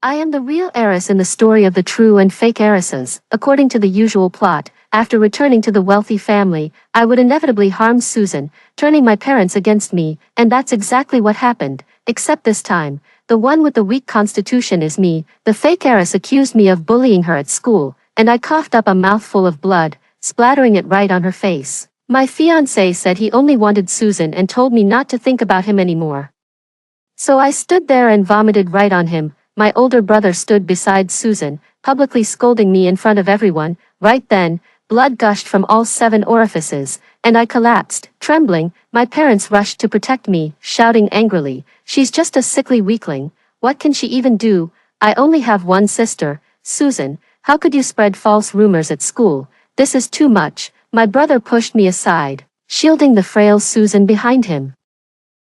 I am the real heiress in the story of the true and fake heiresses. According to the usual plot, after returning to the wealthy family, I would inevitably harm Susan, turning my parents against me, and that's exactly what happened, except this time, the one with the weak constitution is me. The fake heiress accused me of bullying her at school, and I coughed up a mouthful of blood, splattering it right on her face. My fiancé said he only wanted Susan and told me not to think about him anymore. So I stood there and vomited right on him. My older brother stood beside Susan, publicly scolding me in front of everyone. Right then, blood gushed from all 7 orifices, and I collapsed, trembling. My parents rushed to protect me, shouting angrily, "She's just a sickly weakling. What can she even do? I only have one sister, Susan. How could you spread false rumors at school? This is too much." My brother pushed me aside, shielding the frail Susan behind him.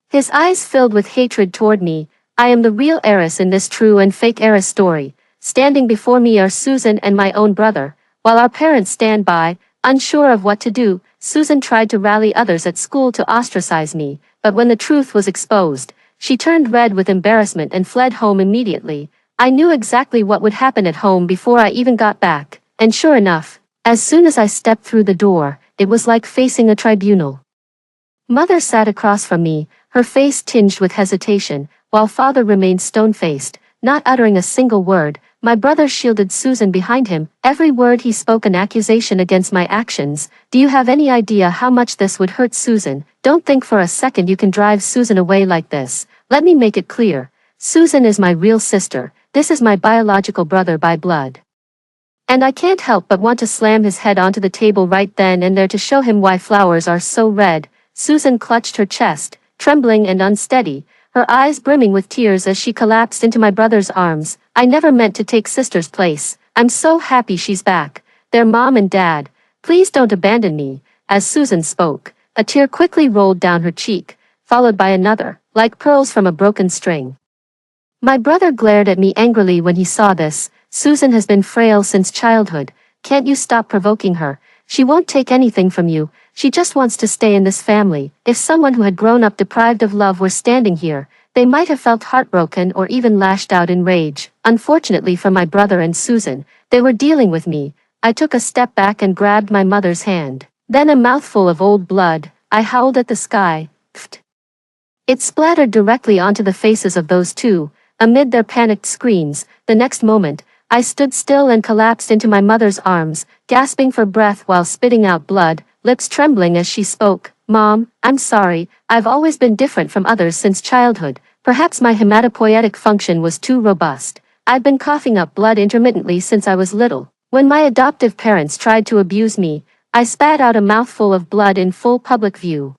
His eyes filled with hatred toward me. I am the real heiress in this true and fake heiress story. Standing before me are Susan and my own brother. While our parents stand by, unsure of what to do, Susan tried to rally others at school to ostracize me, but when the truth was exposed, she turned red with embarrassment and fled home immediately. I knew exactly what would happen at home before I even got back, and sure enough, as soon as I stepped through the door, it was like facing a tribunal. Mother sat across from me, her face tinged with hesitation, while father remained stone-faced, not uttering a single word. My brother shielded Susan behind him, every word he spoke an accusation against my actions. "Do you have any idea how much this would hurt Susan? Don't think for a second you can drive Susan away like this. Let me make it clear. Susan is my real sister. This is my biological brother by blood." And I can't help but want to slam his head onto the table right then and there to show him why flowers are so red. Susan clutched her chest, trembling and unsteady, her eyes brimming with tears as she collapsed into my brother's arms. "I never meant to take sister's place. I'm so happy she's back. They're mom and dad. Please don't abandon me." As Susan spoke, a tear quickly rolled down her cheek, followed by another, like pearls from a broken string. My brother glared at me angrily when he saw this. "Susan has been frail since childhood. Can't you stop provoking her? She won't take anything from you. She just wants to stay in this family." If someone who had grown up deprived of love were standing here, they might have felt heartbroken or even lashed out in rage. Unfortunately for my brother and Susan, they were dealing with me. I took a step back and grabbed my mother's hand. Then a mouthful of old blood. I howled at the sky. Pfft. It splattered directly onto the faces of those two. Amid their panicked screams, the next moment, I stood still and collapsed into my mother's arms, gasping for breath while spitting out blood, lips trembling as she spoke. "Mom, I'm sorry. I've always been different from others since childhood. Perhaps my hematopoietic function was too robust. I've been coughing up blood intermittently since I was little. When my adoptive parents tried to abuse me, I spat out a mouthful of blood in full public view.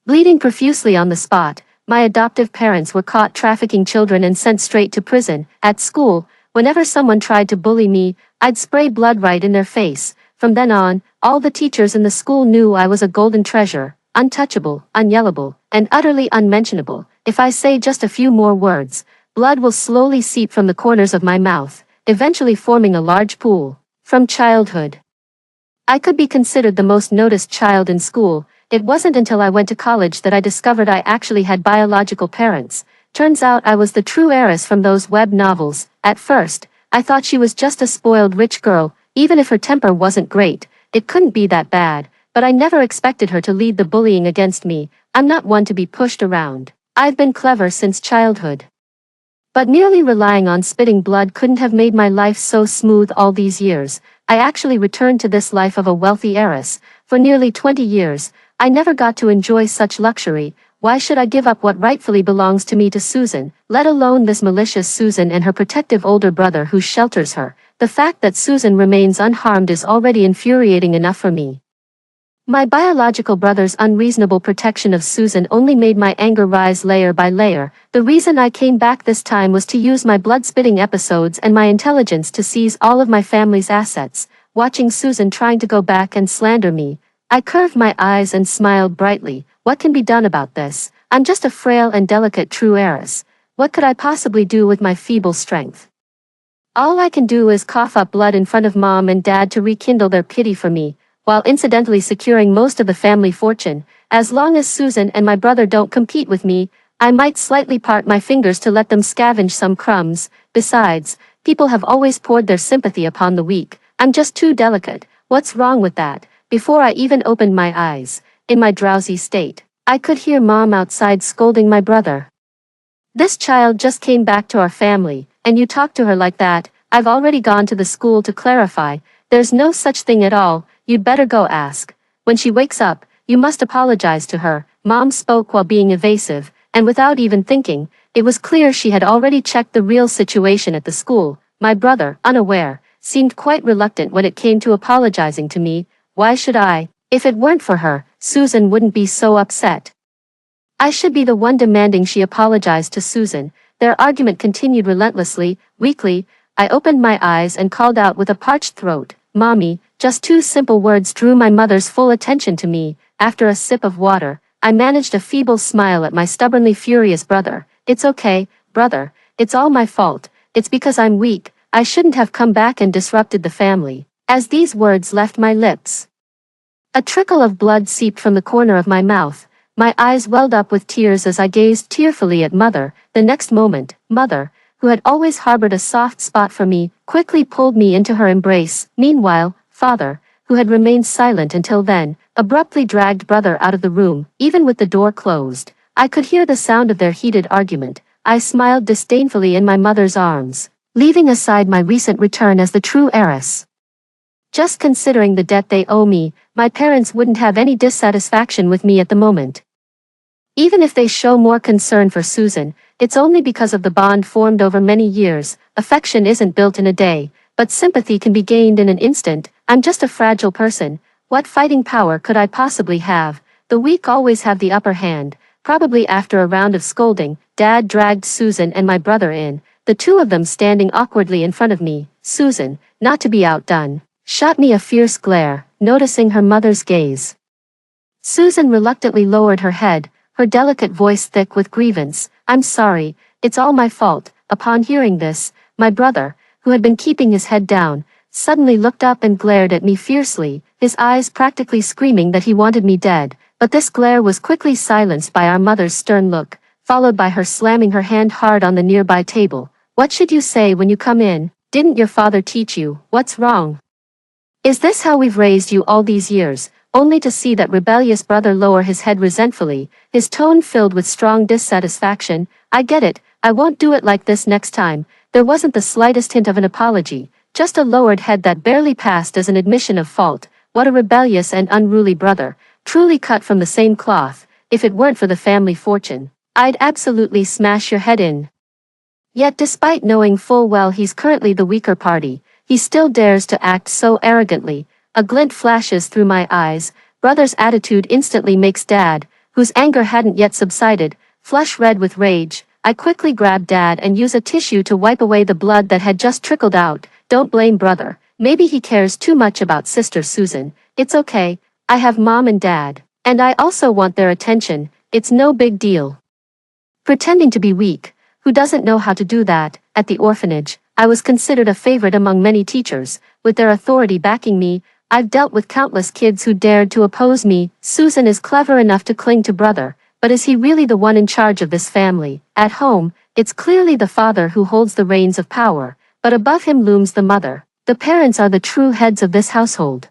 Bleeding profusely on the spot, my adoptive parents were caught trafficking children and sent straight to prison. At school, whenever someone tried to bully me, I'd spray blood right in their face. From then on, all the teachers in the school knew I was a golden treasure, untouchable, unyellable, and utterly unmentionable. If I say just a few more words, blood will slowly seep from the corners of my mouth, eventually forming a large pool. From childhood, I could be considered the most noticed child in school. It wasn't until I went to college that I discovered I actually had biological parents. Turns out I was the true heiress from those web novels. At first, I thought she was just a spoiled rich girl. Even if her temper wasn't great, it couldn't be that bad. But I never expected her to lead the bullying against me. I'm not one to be pushed around. I've been clever since childhood. But merely relying on spitting blood couldn't have made my life so smooth all these years. I actually returned to this life of a wealthy heiress. For nearly 20 years, I never got to enjoy such luxury. Why should I give up what rightfully belongs to me to Susan, let alone this malicious Susan and her protective older brother who shelters her? The fact that Susan remains unharmed is already infuriating enough for me. My biological brother's unreasonable protection of Susan only made my anger rise layer by layer. The reason I came back this time was to use my blood-spitting episodes and my intelligence to seize all of my family's assets. Watching Susan trying to go back and slander me, I curved my eyes and smiled brightly. What can be done about this? I'm just a frail and delicate true heiress. What could I possibly do with my feeble strength? All I can do is cough up blood in front of mom and dad to rekindle their pity for me, while incidentally securing most of the family fortune. As long as Susan and my brother don't compete with me, I might slightly part my fingers to let them scavenge some crumbs. Besides, people have always poured their sympathy upon the weak. I'm just too delicate. What's wrong with that? Before I even opened my eyes, in my drowsy state, I could hear Mom outside scolding my brother. This child just came back to our family, and you talk to her like that. I've already gone to the school to clarify. There's no such thing at all. You'd better go ask. When she wakes up, you must apologize to her. Mom spoke while being evasive, and without even thinking. It was clear she had already checked the real situation at the school. My brother, unaware, seemed quite reluctant when it came to apologizing to me. Why should I? If it weren't for her, Susan wouldn't be so upset. I should be the one demanding she apologize to Susan. Their argument continued relentlessly. Weakly, I opened my eyes and called out with a parched throat, "Mommy." Just two simple words drew my mother's full attention to me. After a sip of water, I managed a feeble smile at my stubbornly furious brother. "It's okay, brother. It's all my fault. It's because I'm weak. I shouldn't have come back and disrupted the family." As these words left my lips, a trickle of blood seeped from the corner of my mouth. My eyes welled up with tears as I gazed tearfully at Mother. The next moment, Mother, who had always harbored a soft spot for me, quickly pulled me into her embrace. Meanwhile, Father, who had remained silent until then, abruptly dragged Brother out of the room. Even with the door closed, I could hear the sound of their heated argument. I smiled disdainfully in my mother's arms, leaving aside my recent return as the true heiress. Just considering the debt they owe me, my parents wouldn't have any dissatisfaction with me at the moment. Even if they show more concern for Susan, it's only because of the bond formed over many years. Affection isn't built in a day, but sympathy can be gained in an instant. I'm just a fragile person. What fighting power could I possibly have? The weak always have the upper hand. Probably after a round of scolding, Dad dragged Susan and my brother in, the two of them standing awkwardly in front of me. Susan, not to be outdone, shot me a fierce glare, noticing her mother's gaze. Susan reluctantly lowered her head, her delicate voice thick with grievance. "I'm sorry, it's all my fault." Upon hearing this, my brother, who had been keeping his head down, suddenly looked up and glared at me fiercely, his eyes practically screaming that he wanted me dead. But this glare was quickly silenced by our mother's stern look, followed by her slamming her hand hard on the nearby table. "What should you say when you come in? Didn't your father teach you? What's wrong? Is this how we've raised you all these years?" Only to see that rebellious brother lower his head resentfully, his tone filled with strong dissatisfaction. "I get it, I won't do it like this next time." There wasn't the slightest hint of an apology, just a lowered head that barely passed as an admission of fault. What a rebellious and unruly brother, truly cut from the same cloth. If it weren't for the family fortune, I'd absolutely smash your head in. Yet despite knowing full well he's currently the weaker party, he still dares to act so arrogantly. A glint flashes through my eyes. Brother's attitude instantly makes Dad, whose anger hadn't yet subsided, flush red with rage. I quickly grab Dad and use a tissue to wipe away the blood that had just trickled out. "Don't blame Brother. Maybe he cares too much about Sister Susan. It's okay. I have Mom and Dad, and I also want their attention. It's no big deal." Pretending to be weak, who doesn't know how to do that? At the orphanage, I was considered a favorite among many teachers. With their authority backing me, I've dealt with countless kids who dared to oppose me. Susan is clever enough to cling to Brother, but is he really the one in charge of this family? At home, it's clearly the father who holds the reins of power, but above him looms the mother. The parents are the true heads of this household.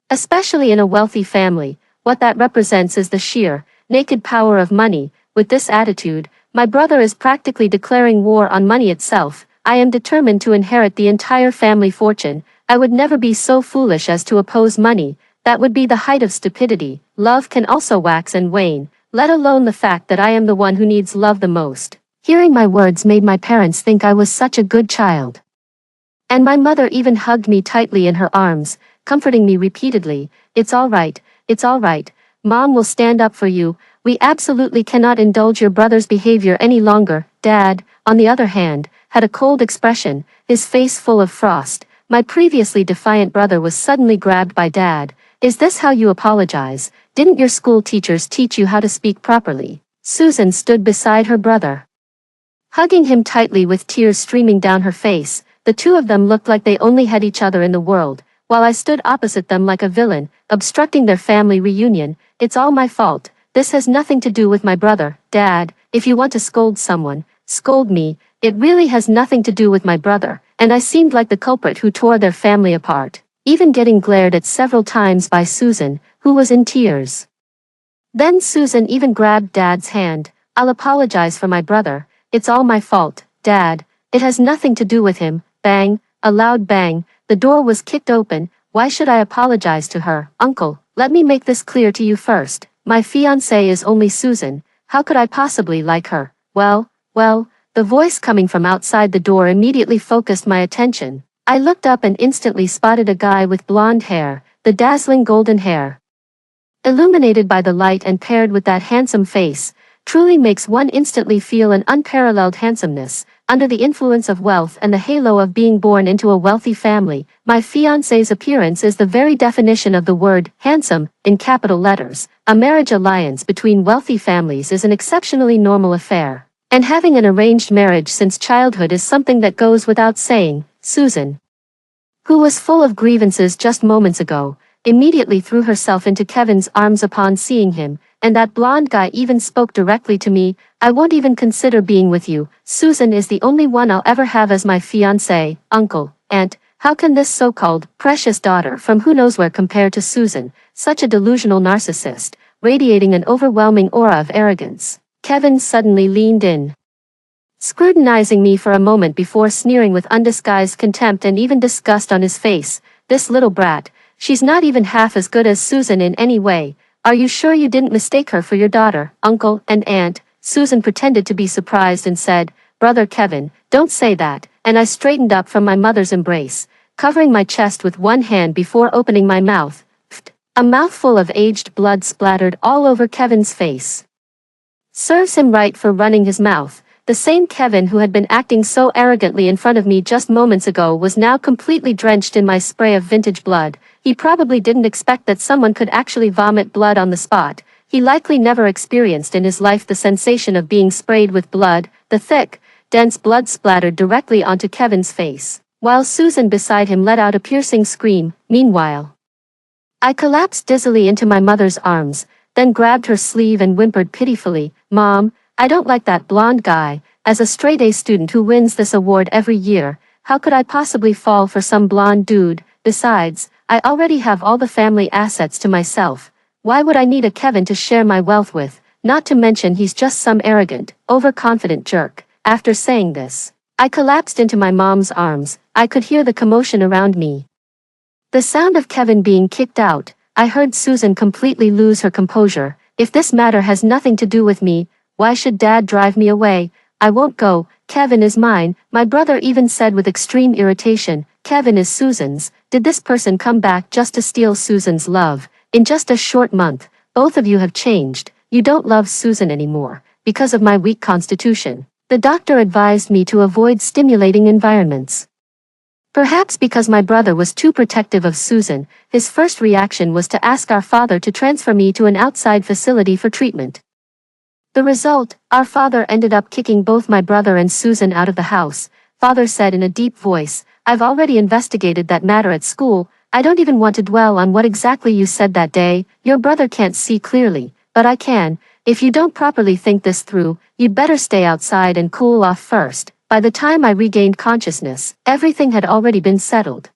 Especially in a wealthy family, what that represents is the sheer, naked power of money. With this attitude, my brother is practically declaring war on money itself. I am determined to inherit the entire family fortune. I would never be so foolish as to oppose money. That would be the height of stupidity. Love can also wax and wane, let alone the fact that I am the one who needs love the most. Hearing my words made my parents think I was such a good child. And my mother even hugged me tightly in her arms, comforting me repeatedly. "It's all right, it's all right. Mom will stand up for you. We absolutely cannot indulge your brother's behavior any longer." Dad, on the other hand, had a cold expression, his face full of frost. My previously defiant brother was suddenly grabbed by Dad. "Is this how you apologize? Didn't your school teachers teach you how to speak properly?" Susan stood beside her brother, hugging him tightly with tears streaming down her face. The two of them looked like they only had each other in the world, while I stood opposite them like a villain, obstructing their family reunion. "It's all my fault. This has nothing to do with my brother." "Dad, if you want to scold someone, scold me. It really has nothing to do with my brother, and I seemed like the culprit who tore their family apart, even getting glared at several times by Susan, who was in tears. Then Susan even grabbed Dad's hand. I'll apologize for my brother. It's all my fault, Dad. It has nothing to do with him. Bang, a loud bang. The door was kicked open. Why should I apologize to her? Uncle, let me make this clear to you first. My fiancée is only Susan. How could I possibly like her? Well, the voice coming from outside the door immediately focused my attention. I looked up and instantly spotted a guy with blonde hair, the dazzling golden hair, illuminated by the light and paired with that handsome face, truly makes one instantly feel an unparalleled handsomeness. Under the influence of wealth and the halo of being born into a wealthy family, my fiancé's appearance is the very definition of the word handsome, in capital letters. A marriage alliance between wealthy families is an exceptionally normal affair, and having an arranged marriage since childhood is something that goes without saying. Susan, who was full of grievances just moments ago, immediately threw herself into Kevin's arms upon seeing him, and that blonde guy even spoke directly to me. I won't even consider being with you. Susan is the only one I'll ever have as my fiancée. Uncle, aunt, how can this so-called precious daughter from who knows where compare to Susan, such a delusional narcissist, radiating an overwhelming aura of arrogance? Kevin suddenly leaned in, scrutinizing me for a moment before sneering with undisguised contempt and even disgust on his face. This little brat, she's not even half as good as Susan in any way. Are you sure you didn't mistake her for your daughter, uncle and aunt? Susan pretended to be surprised and said, Brother Kevin, don't say that, and I straightened up from my mother's embrace, covering my chest with one hand before opening my mouth. A mouthful of aged blood splattered all over Kevin's face. Serves him right for running his mouth. The same Kevin who had been acting so arrogantly in front of me just moments ago was now completely drenched in my spray of vintage blood. He probably didn't expect that someone could actually vomit blood on the spot. He likely never experienced in his life the sensation of being sprayed with blood. The thick, dense blood splattered directly onto Kevin's face, while Susan beside him let out a piercing scream. Meanwhile, I collapsed dizzily into my mother's arms, then grabbed her sleeve and whimpered pitifully, Mom, I don't like that blonde guy. As a straight-A student who wins this award every year, how could I possibly fall for some blonde dude? Besides, I already have all the family assets to myself. Why would I need a Kevin to share my wealth with? Not to mention he's just some arrogant, overconfident jerk. After saying this, I collapsed into my mom's arms. I could hear the commotion around me. The sound of Kevin being kicked out. I heard Susan completely lose her composure. If this matter has nothing to do with me, why should Dad drive me away? I won't go. Kevin is mine. My brother even said with extreme irritation, Kevin is Susan's. Did this person come back just to steal Susan's love? In just a short month, both of you have changed. You don't love Susan anymore, because of my weak constitution. The doctor advised me to avoid stimulating environments. Perhaps because my brother was too protective of Susan, his first reaction was to ask our father to transfer me to an outside facility for treatment. The result, our father ended up kicking both my brother and Susan out of the house. Father said in a deep voice, I've already investigated that matter at school. I don't even want to dwell on what exactly you said that day. Your brother can't see clearly, but I can. If you don't properly think this through, you'd better stay outside and cool off first. By the time I regained consciousness, everything had already been settled.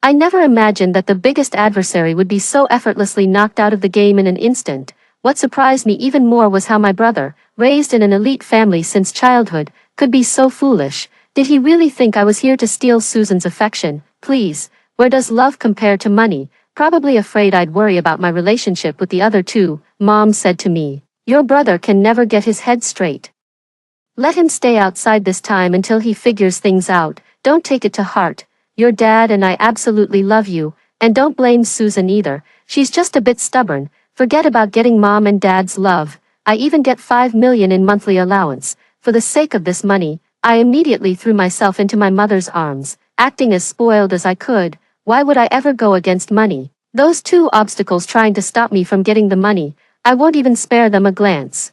I never imagined that the biggest adversary would be so effortlessly knocked out of the game in an instant. What surprised me even more was how my brother, raised in an elite family since childhood, could be so foolish. Did he really think I was here to steal Susan's affection? Please, where does love compare to money? Probably afraid I'd worry about my relationship with the other two, Mom said to me. Your brother can never get his head straight. Let him stay outside this time until he figures things out. Don't take it to heart. Your dad and I absolutely love you, and don't blame Susan either. She's just a bit stubborn. Forget about getting Mom and Dad's love. I even get $5 million in monthly allowance. For the sake of this money, I immediately threw myself into my mother's arms, acting as spoiled as I could. Why would I ever go against money? Those two obstacles trying to stop me from getting the money, I won't even spare them a glance.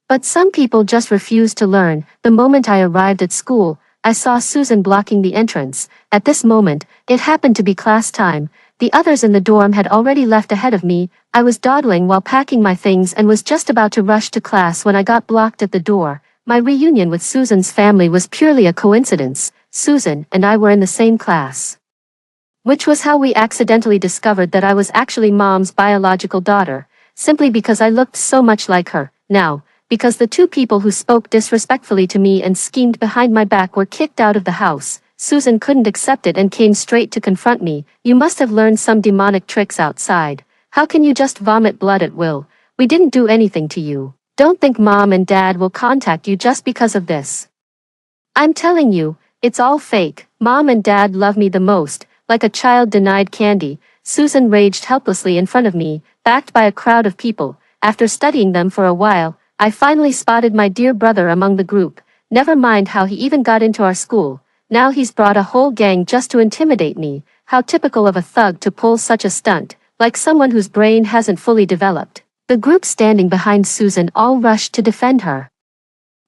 But some people just refuse to learn. The moment I arrived at school, I saw Susan blocking the entrance. At this moment, it happened to be class time. The others in the dorm had already left ahead of me. I was dawdling while packing my things and was just about to rush to class when I got blocked at the door. My reunion with Susan's family was purely a coincidence. Susan and I were in the same class. Which was how we accidentally discovered that I was actually Mom's biological daughter, simply because I looked so much like her. Now, because the two people who spoke disrespectfully to me and schemed behind my back were kicked out of the house, Susan couldn't accept it and came straight to confront me. You must have learned some demonic tricks outside. How can you just vomit blood at will? We didn't do anything to you. Don't think Mom and Dad will contact you just because of this. I'm telling you, it's all fake. Mom and Dad love me the most, like a child denied candy. Susan raged helplessly in front of me, backed by a crowd of people. After studying them for a while, I finally spotted my dear brother among the group. Never mind how he even got into our school. Now he's brought a whole gang just to intimidate me. How typical of a thug to pull such a stunt, like someone whose brain hasn't fully developed. The group standing behind Susan all rushed to defend her.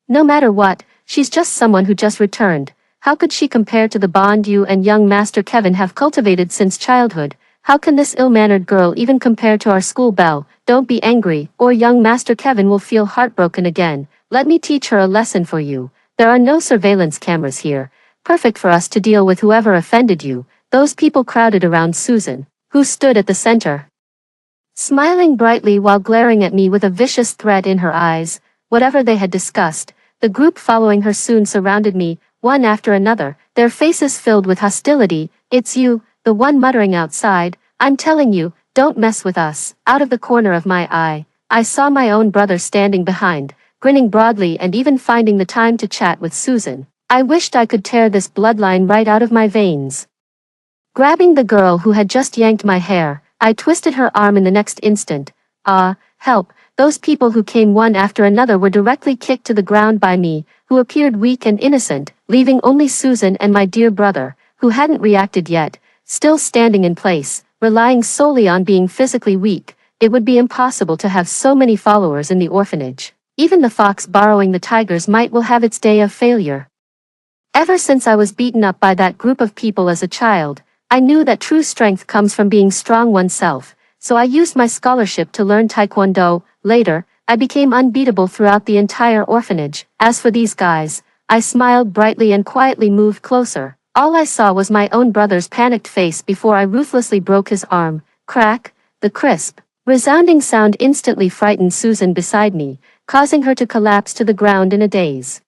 No matter what, she's just someone who just returned. How could she compare to the bond you and young Master Kevin have cultivated since childhood? How can this ill-mannered girl even compare to our school belle? Don't be angry, or young Master Kevin will feel heartbroken again. Let me teach her a lesson for you. There are no surveillance cameras here. Perfect for us to deal with whoever offended you. Those people crowded around Susan, who stood at the center, smiling brightly while glaring at me with a vicious threat in her eyes. Whatever they had discussed, the group following her soon surrounded me, one after another, their faces filled with hostility. It's you, the one muttering outside. I'm telling you, don't mess with us. Out of the corner of my eye, I saw my own brother standing behind, grinning broadly and even finding the time to chat with Susan. I wished I could tear this bloodline right out of my veins. Grabbing the girl who had just yanked my hair, I twisted her arm in the next instant. Help. Those people who came one after another were directly kicked to the ground by me, who appeared weak and innocent, leaving only Susan and my dear brother, who hadn't reacted yet, still standing in place, relying solely on being physically weak. It would be impossible to have so many followers in the orphanage. Even the fox borrowing the tiger's might will have its day of failure. Ever since I was beaten up by that group of people as a child, I knew that true strength comes from being strong oneself, so I used my scholarship to learn Taekwondo. Later, I became unbeatable throughout the entire orphanage. As for these guys, I smiled brightly and quietly moved closer. All I saw was my own brother's panicked face before I ruthlessly broke his arm. Crack! The crisp, resounding sound instantly frightened Susan beside me, causing her to collapse to the ground in a daze.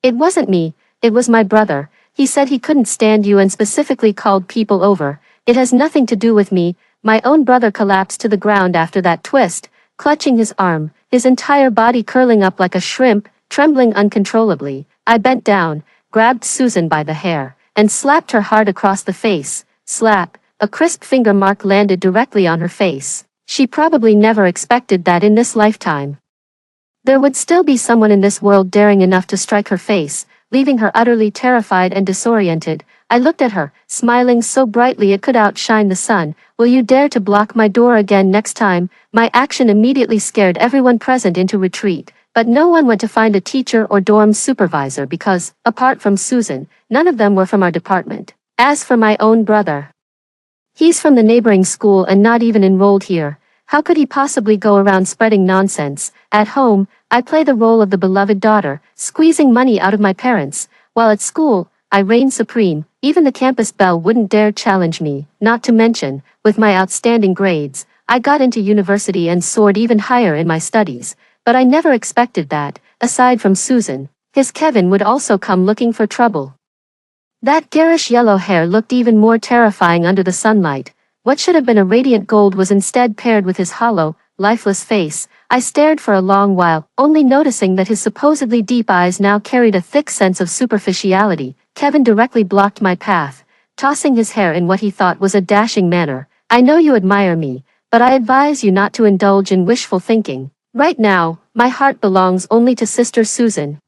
It wasn't me, it was my brother. He said he couldn't stand you and specifically called people over. It has nothing to do with me. My own brother collapsed to the ground after that twist, clutching his arm, his entire body curling up like a shrimp, trembling uncontrollably. I bent down, grabbed Susan by the hair, and slapped her hard across the face. Slap! A crisp finger mark landed directly on her face. She probably never expected that in this lifetime there would still be someone in this world daring enough to strike her face, leaving her utterly terrified and disoriented. I looked at her, smiling so brightly it could outshine the sun. Will you dare to block my door again next time? My action immediately scared everyone present into retreat, but no one went to find a teacher or dorm supervisor because, apart from Susan, none of them were from our department. As for my own brother, he's from the neighboring school and not even enrolled here. How could he possibly go around spreading nonsense? At home, I play the role of the beloved daughter, squeezing money out of my parents, while at school, I reign supreme. Even the campus belle wouldn't dare challenge me. Not to mention, with my outstanding grades, I got into university and soared even higher in my studies. But I never expected that, aside from Susan, his Kevin would also come looking for trouble. That garish yellow hair looked even more terrifying under the sunlight. What should have been a radiant gold was instead paired with his hollow, lifeless face. I stared for a long while, only noticing that his supposedly deep eyes now carried a thick sense of superficiality. Kevin directly blocked my path, tossing his hair in what he thought was a dashing manner. I know you admire me, but I advise you not to indulge in wishful thinking. Right now, my heart belongs only to Sister Susan.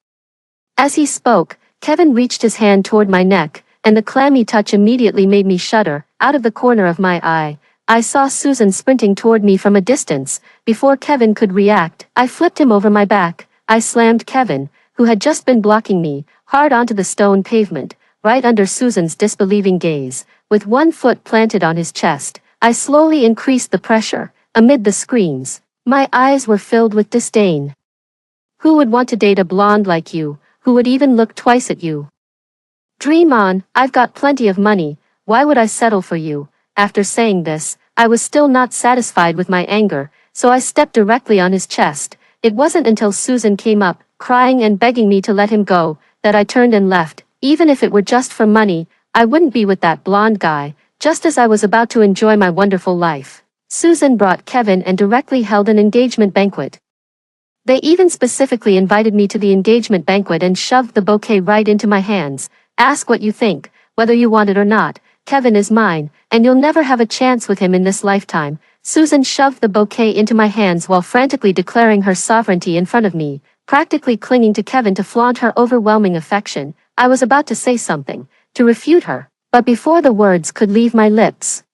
As he spoke, Kevin reached his hand toward my neck, and the clammy touch immediately made me shudder. Out of the corner of my eye, I saw Susan sprinting toward me from a distance. Before Kevin could react, I flipped him over my back. I slammed Kevin, who had just been blocking me, hard onto the stone pavement, right under Susan's disbelieving gaze. With one foot planted on his chest, I slowly increased the pressure. Amid the screams, my eyes were filled with disdain. Who would want to date a blonde like you, who would even look twice at you? Dream on, I've got plenty of money, why would I settle for you? After saying this, I was still not satisfied with my anger, so I stepped directly on his chest. It wasn't until Susan came up, crying and begging me to let him go, that I turned and left. Even if it were just for money, I wouldn't be with that blonde guy, just as I was about to enjoy my wonderful life. Susan brought Kevin and directly held an engagement banquet. They even specifically invited me to the engagement banquet and shoved the bouquet right into my hands. Ask what you think, whether you want it or not. Kevin is mine, and you'll never have a chance with him in this lifetime. Susan shoved the bouquet into my hands while frantically declaring her sovereignty in front of me, practically clinging to Kevin to flaunt her overwhelming affection. I was about to say something, to refute her, but before the words could leave my lips,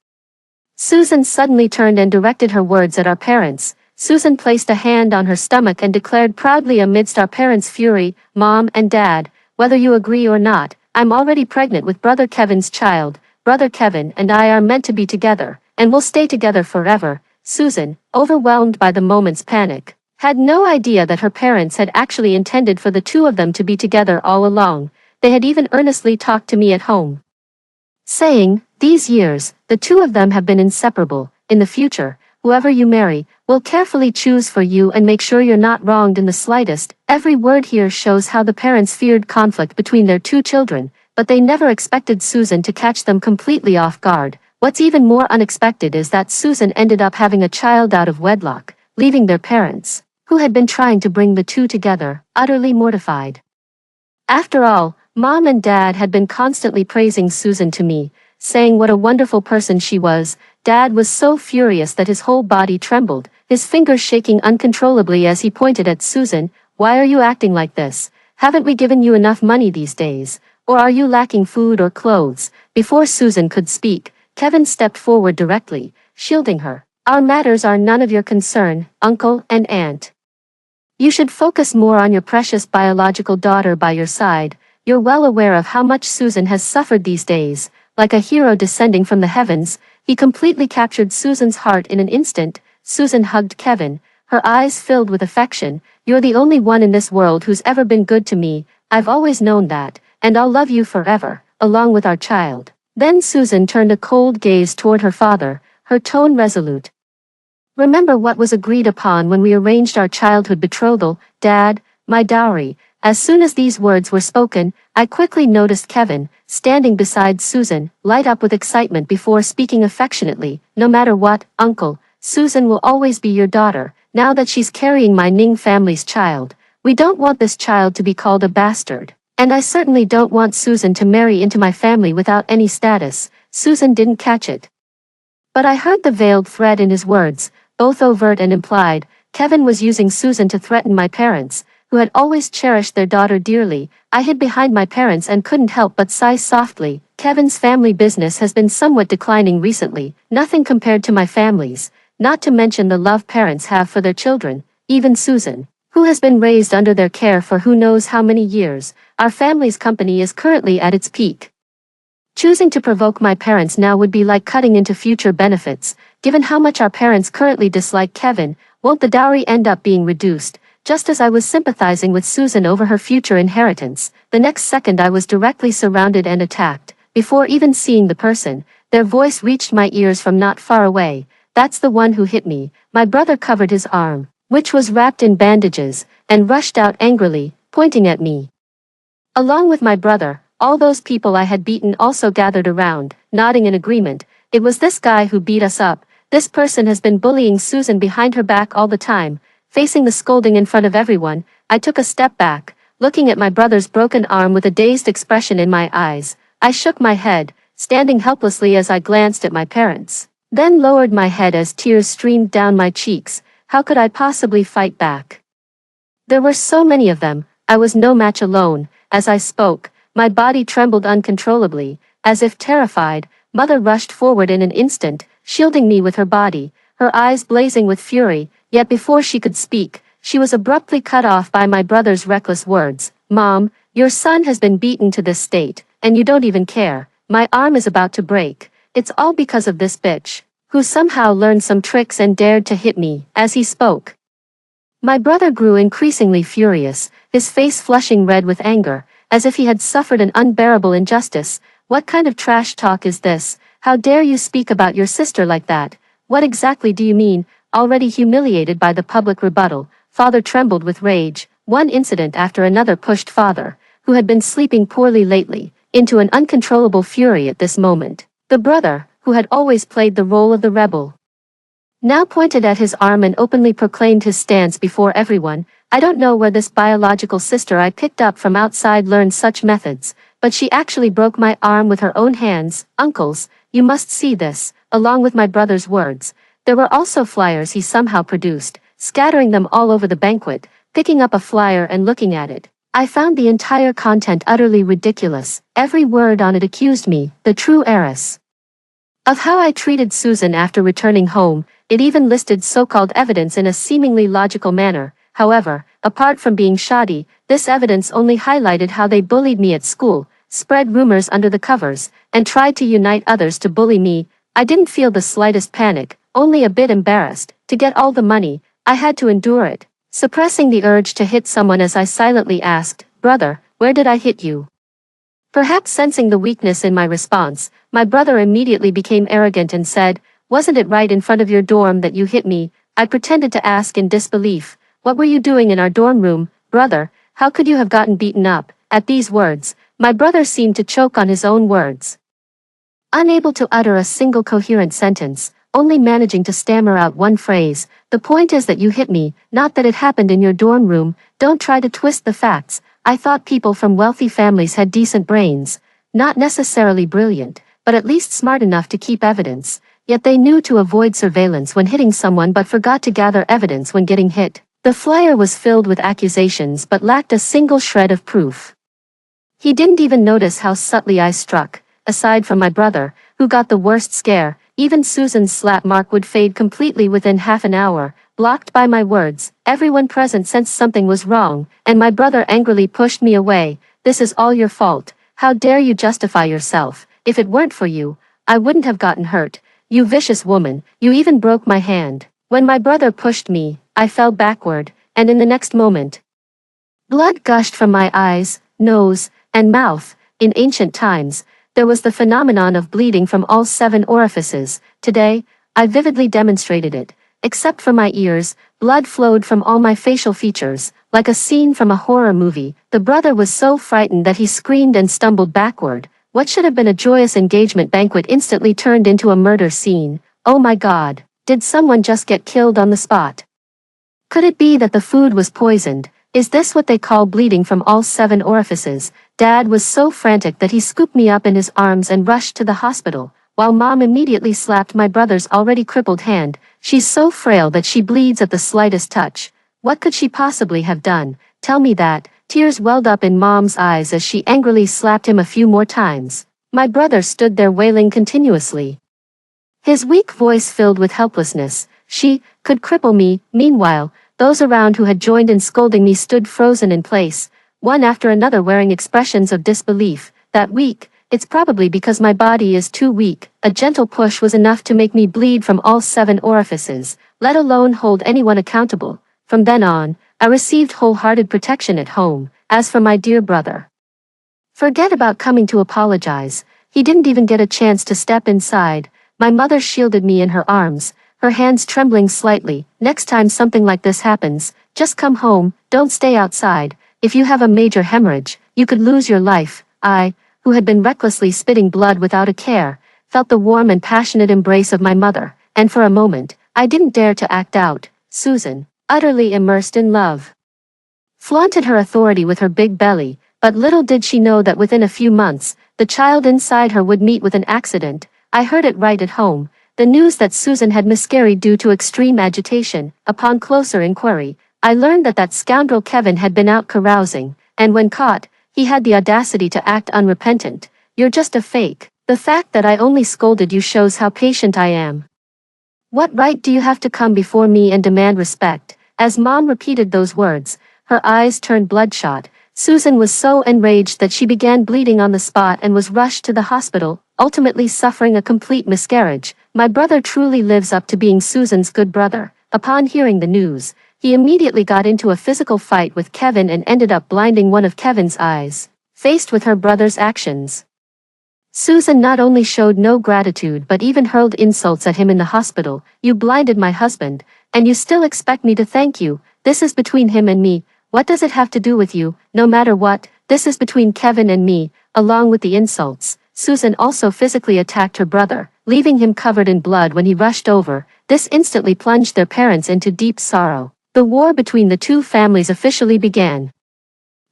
Susan suddenly turned and directed her words at our parents. Susan placed a hand on her stomach and declared proudly amidst our parents' fury, "Mom and Dad, whether you agree or not, I'm already pregnant with Brother Kevin's child. Brother Kevin and I are meant to be together, and will stay together forever." Susan, overwhelmed by the moment's panic, had no idea that her parents had actually intended for the two of them to be together all along. They had even earnestly talked to me at home, saying, "These years, the two of them have been inseparable. In the future, whoever you marry, will carefully choose for you and make sure you're not wronged in the slightest." Every word here shows how the parents feared conflict between their two children, but they never expected Susan to catch them completely off guard. What's even more unexpected is that Susan ended up having a child out of wedlock, leaving their parents, who had been trying to bring the two together, utterly mortified. After all, Mom and Dad had been constantly praising Susan to me, saying what a wonderful person she was. Dad was so furious that his whole body trembled, his fingers shaking uncontrollably as he pointed at Susan. "Why are you acting like this? Haven't we given you enough money these days? Or are you lacking food or clothes?" Before Susan could speak, Kevin stepped forward directly, shielding her. "Our matters are none of your concern, Uncle and Aunt. You should focus more on your precious biological daughter by your side. You're well aware of how much Susan has suffered these days." Like a hero descending from the heavens, he completely captured Susan's heart in an instant. Susan hugged Kevin, her eyes filled with affection. "You're the only one in this world who's ever been good to me. I've always known that, and I'll love you forever, along with our child." Then Susan turned a cold gaze toward her father, her tone resolute. "Remember what was agreed upon when we arranged our childhood betrothal, Dad, my dowry." As soon as these words were spoken, I quickly noticed Kevin, standing beside Susan, light up with excitement before speaking affectionately. "No matter what, Uncle, Susan will always be your daughter, now that she's carrying my Ning family's child. We don't want this child to be called a bastard. And I certainly don't want Susan to marry into my family without any status." Susan didn't catch it, but I heard the veiled threat in his words, both overt and implied. Kevin was using Susan to threaten my parents, who had always cherished their daughter dearly. I hid behind my parents and couldn't help but sigh softly. Kevin's family business has been somewhat declining recently, nothing compared to my family's, not to mention the love parents have for their children, even Susan, who has been raised under their care for who knows how many years. Our family's company is currently at its peak. Choosing to provoke my parents now would be like cutting into future benefits. Given how much our parents currently dislike Kevin, won't the dowry end up being reduced? Just as I was sympathizing with Susan over her future inheritance, the next second I was directly surrounded and attacked. Before even seeing the person, their voice reached my ears from not far away. "That's the one who hit me." My brother covered his arm, which was wrapped in bandages, and rushed out angrily, pointing at me. Along with my brother, all those people I had beaten also gathered around, nodding in agreement. "It was this guy who beat us up. This person has been bullying Susan behind her back all the time." Facing the scolding in front of everyone, I took a step back, looking at my brother's broken arm with a dazed expression in my eyes. I shook my head, standing helplessly as I glanced at my parents, then lowered my head as tears streamed down my cheeks. How could I possibly fight back? There were so many of them, I was no match alone. As I spoke, my body trembled uncontrollably, as if terrified. Mother rushed forward in an instant, shielding me with her body, her eyes blazing with fury. Yet before she could speak, she was abruptly cut off by my brother's reckless words. "Mom, your son has been beaten to this state, and you don't even care. My arm is about to break. It's all because of this bitch, who somehow learned some tricks and dared to hit me." As he spoke, My brother grew increasingly furious, his face flushing red with anger, as if he had suffered an unbearable injustice. What kind of trash talk is this? How dare you speak about your sister like that? What exactly do you mean? Already humiliated by the public rebuttal, father trembled with rage. One incident after another pushed father, who had been sleeping poorly lately, into an uncontrollable fury at this moment. The brother, who had always played the role of the rebel, now pointed at his arm and openly proclaimed his stance before everyone. I don't know where this biological sister I picked up from outside learned such methods, but she actually broke my arm with her own hands. Uncles, you must see this, along with my brother's words. There were also flyers he somehow produced, scattering them all over the banquet. Picking up a flyer and looking at it, I found the entire content utterly ridiculous. Every word on it accused me, the true heiress, of how I treated Susan after returning home. It even listed so-called evidence in a seemingly logical manner. However, apart from being shoddy, this evidence only highlighted how they bullied me at school, spread rumors under the covers, and tried to unite others to bully me. I didn't feel the slightest panic, only a bit embarrassed. To get all the money, I had to endure it, suppressing the urge to hit someone as I silently asked, "Brother, where did I hit you?" Perhaps sensing the weakness in my response, my brother immediately became arrogant and said, "Wasn't it right in front of your dorm that you hit me?" I pretended to ask in disbelief, "What were you doing in our dorm room, brother? How could you have gotten beaten up?" At these words, my brother seemed to choke on his own words, unable to utter a single coherent sentence, only managing to stammer out one phrase. "The point is that you hit me, not that it happened in your dorm room. Don't try to twist the facts." I thought people from wealthy families had decent brains, not necessarily brilliant, but at least smart enough to keep evidence. Yet they knew to avoid surveillance when hitting someone but forgot to gather evidence when getting hit. The flyer was filled with accusations but lacked a single shred of proof. He didn't even notice how subtly I struck. Aside from my brother, who got the worst scare, even Susan's slap mark would fade completely within half an hour. Blocked by my words, everyone present sensed something was wrong, and my brother angrily pushed me away. "This is all your fault. How dare you justify yourself? If it weren't for you, I wouldn't have gotten hurt. You vicious woman, you even broke my hand." When my brother pushed me, I fell backward, and in the next moment, blood gushed from my eyes, nose, and mouth. In ancient times, there was the phenomenon of bleeding from all 7 orifices. Today, I vividly demonstrated it. Except for my ears, blood flowed from all my facial features, like a scene from a horror movie. The brother was so frightened that he screamed and stumbled backward. What should have been a joyous engagement banquet instantly turned into a murder scene. Oh my God, did someone just get killed on the spot? Could it be that the food was poisoned? Is this what they call bleeding from all 7 orifices? Dad was so frantic that he scooped me up in his arms and rushed to the hospital, while Mom immediately slapped my brother's already crippled hand. "She's so frail that she bleeds at the slightest touch." What could she possibly have done? Tell me that. Tears welled up in Mom's eyes as she angrily slapped him a few more times. My brother stood there wailing continuously, his weak voice filled with helplessness. She could cripple me. Meanwhile, those around who had joined in scolding me stood frozen in place, one after another wearing expressions of disbelief. "That weak? It's probably because my body is too weak. A gentle push was enough to make me bleed from all 7 orifices, let alone hold anyone accountable." From then on, I received wholehearted protection at home. As for my dear brother, forget about coming to apologize. He didn't even get a chance to step inside. My mother shielded me in her arms, her hands trembling slightly. "Next time something like this happens, just come home, don't stay outside. If you have a major hemorrhage, you could lose your life." I, who had been recklessly spitting blood without a care, felt the warm and passionate embrace of my mother, and for a moment, I didn't dare to act out. Susan, utterly immersed in love, flaunted her authority with her big belly, but little did she know that within a few months, the child inside her would meet with an accident. I heard it right at home, the news that Susan had miscarried due to extreme agitation. Upon closer inquiry, I learned that that scoundrel Kevin had been out carousing, and when caught, he had the audacity to act unrepentant. "You're just a fake. The fact that I only scolded you shows how patient I am. What right do you have to come before me and demand respect?" As Mom repeated those words, her eyes turned bloodshot. Susan was so enraged that she began bleeding on the spot and was rushed to the hospital, ultimately suffering a complete miscarriage. My brother truly lives up to being Susan's good brother. Upon hearing the news, He immediately got into a physical fight with Kevin and ended up blinding one of Kevin's eyes. Faced with her brother's actions, Susan not only showed no gratitude but even hurled insults at him in the hospital. "You blinded my husband, and you still expect me to thank you? This is between him and me. What does it have to do with you? No matter what, this is between Kevin and me." Along with the insults, Susan also physically attacked her brother, leaving him covered in blood when he rushed over. This instantly plunged their parents into deep sorrow. The war between the two families officially began,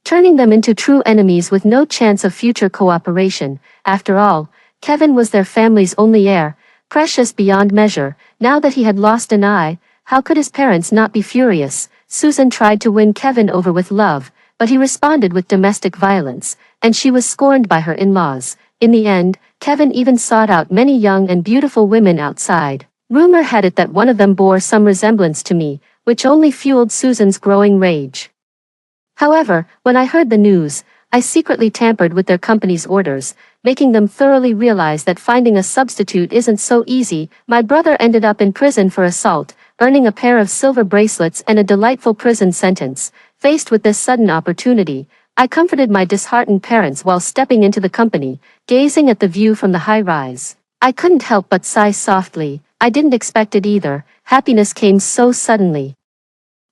turning them into true enemies with no chance of future cooperation. After all, Kevin was their family's only heir, precious beyond measure. Now that he had lost an eye, how could his parents not be furious? Susan tried to win Kevin over with love, but he responded with domestic violence, and she was scorned by her in-laws. In the end, Kevin even sought out many young and beautiful women outside. Rumor had it that one of them bore some resemblance to me, which only fueled Susan's growing rage. However, when I heard the news, I secretly tampered with their company's orders, making them thoroughly realize that finding a substitute isn't so easy. My brother ended up in prison for assault, earning a pair of silver bracelets and a delightful prison sentence. Faced with this sudden opportunity, I comforted my disheartened parents while stepping into the company, gazing at the view from the high-rise. I couldn't help but sigh softly. I didn't expect it either. Happiness came so suddenly.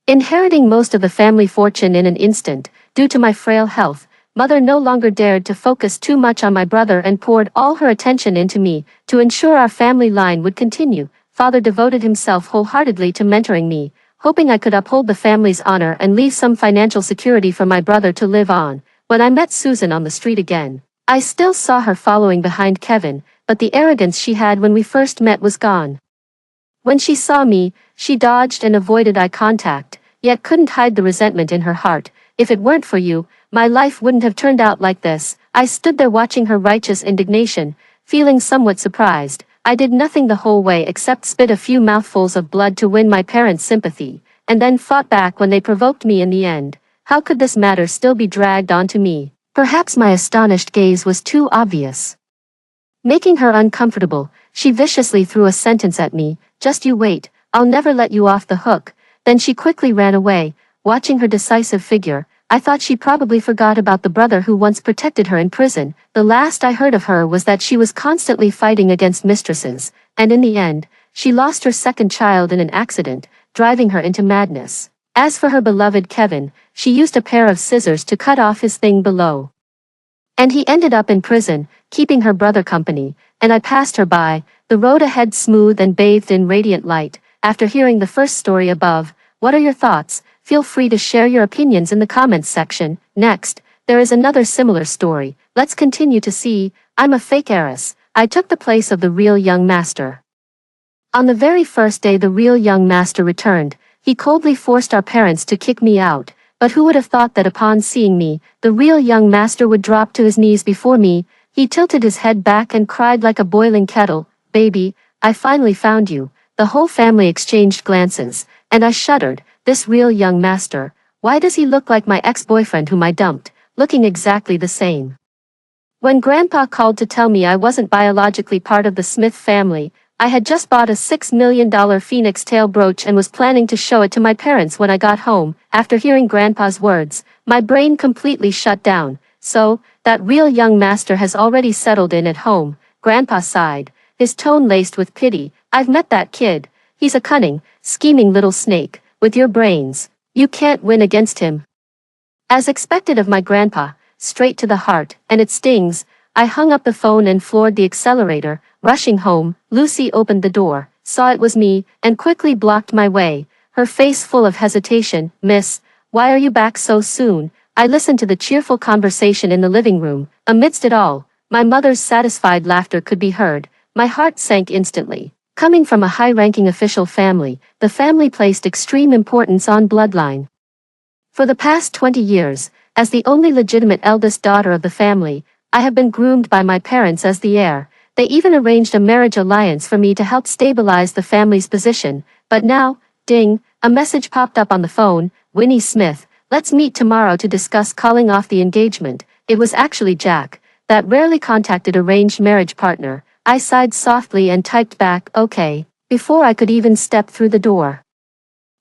Inheriting most of the family fortune in an instant, due to my frail health, Mother no longer dared to focus too much on my brother and poured all her attention into me. To ensure our family line would continue, Father devoted himself wholeheartedly to mentoring me, hoping I could uphold the family's honor and leave some financial security for my brother to live on. When I met Susan on the street again, I still saw her following behind Kevin, but the arrogance she had when we first met was gone. When she saw me, she dodged and avoided eye contact, yet couldn't hide the resentment in her heart. "If it weren't for you, my life wouldn't have turned out like this." I stood there watching her righteous indignation, feeling somewhat surprised. I did nothing the whole way except spit a few mouthfuls of blood to win my parents' sympathy, and then fought back when they provoked me in the end. How could this matter still be dragged onto me? Perhaps my astonished gaze was too obvious. Making her uncomfortable, she viciously threw a sentence at me: "Just you wait, I'll never let you off the hook." Then she quickly ran away. Watching her decisive figure, I thought she probably forgot about the brother who once protected her in prison. The last I heard of her was that she was constantly fighting against mistresses, and in the end, she lost her second child in an accident, driving her into madness. As for her beloved Kevin, she used a pair of scissors to cut off his thing below, and he ended up in prison, keeping her brother company. And I passed her by, the road ahead smooth and bathed in radiant light. After hearing the first story above, what are your thoughts? Feel free to share your opinions in the comments section. Next, there is another similar story. Let's continue to see. I'm a fake heiress. I took the place of the real young master. On the very first day the real young master returned, he coldly forced our parents to kick me out. But who would have thought that upon seeing me, the real young master would drop to his knees before me? He tilted his head back and cried like a boiling kettle, "Baby, I finally found you." The whole family exchanged glances, and I shuddered. This real young master, why does he look like my ex-boyfriend whom I dumped, looking exactly the same? When Grandpa called to tell me I wasn't biologically part of the Smith family, I had just bought a $6 million phoenix tail brooch and was planning to show it to my parents when I got home. After hearing Grandpa's words, my brain completely shut down. "So, that real young master has already settled in at home," Grandpa sighed, his tone laced with pity. "I've met that kid. He's a cunning, scheming little snake. With your brains, you can't win against him." As expected of my grandpa, straight to the heart, and it stings, I hung up the phone and floored the accelerator. Rushing home, Lucy opened the door, saw it was me, and quickly blocked my way, her face full of hesitation. "Miss, why are you back so soon?" I listened to the cheerful conversation in the living room. Amidst it all, my mother's satisfied laughter could be heard. My heart sank instantly. Coming from a high-ranking official family, the family placed extreme importance on bloodline. For the past 20 years, as the only legitimate eldest daughter of the family, I have been groomed by my parents as the heir. They even arranged a marriage alliance for me to help stabilize the family's position. But now, ding, a message popped up on the phone. "Winnie Smith, let's meet tomorrow to discuss calling off the engagement." It was actually Jack, that rarely contacted arranged marriage partner. I sighed softly and typed back, "Okay," before I could even step through the door.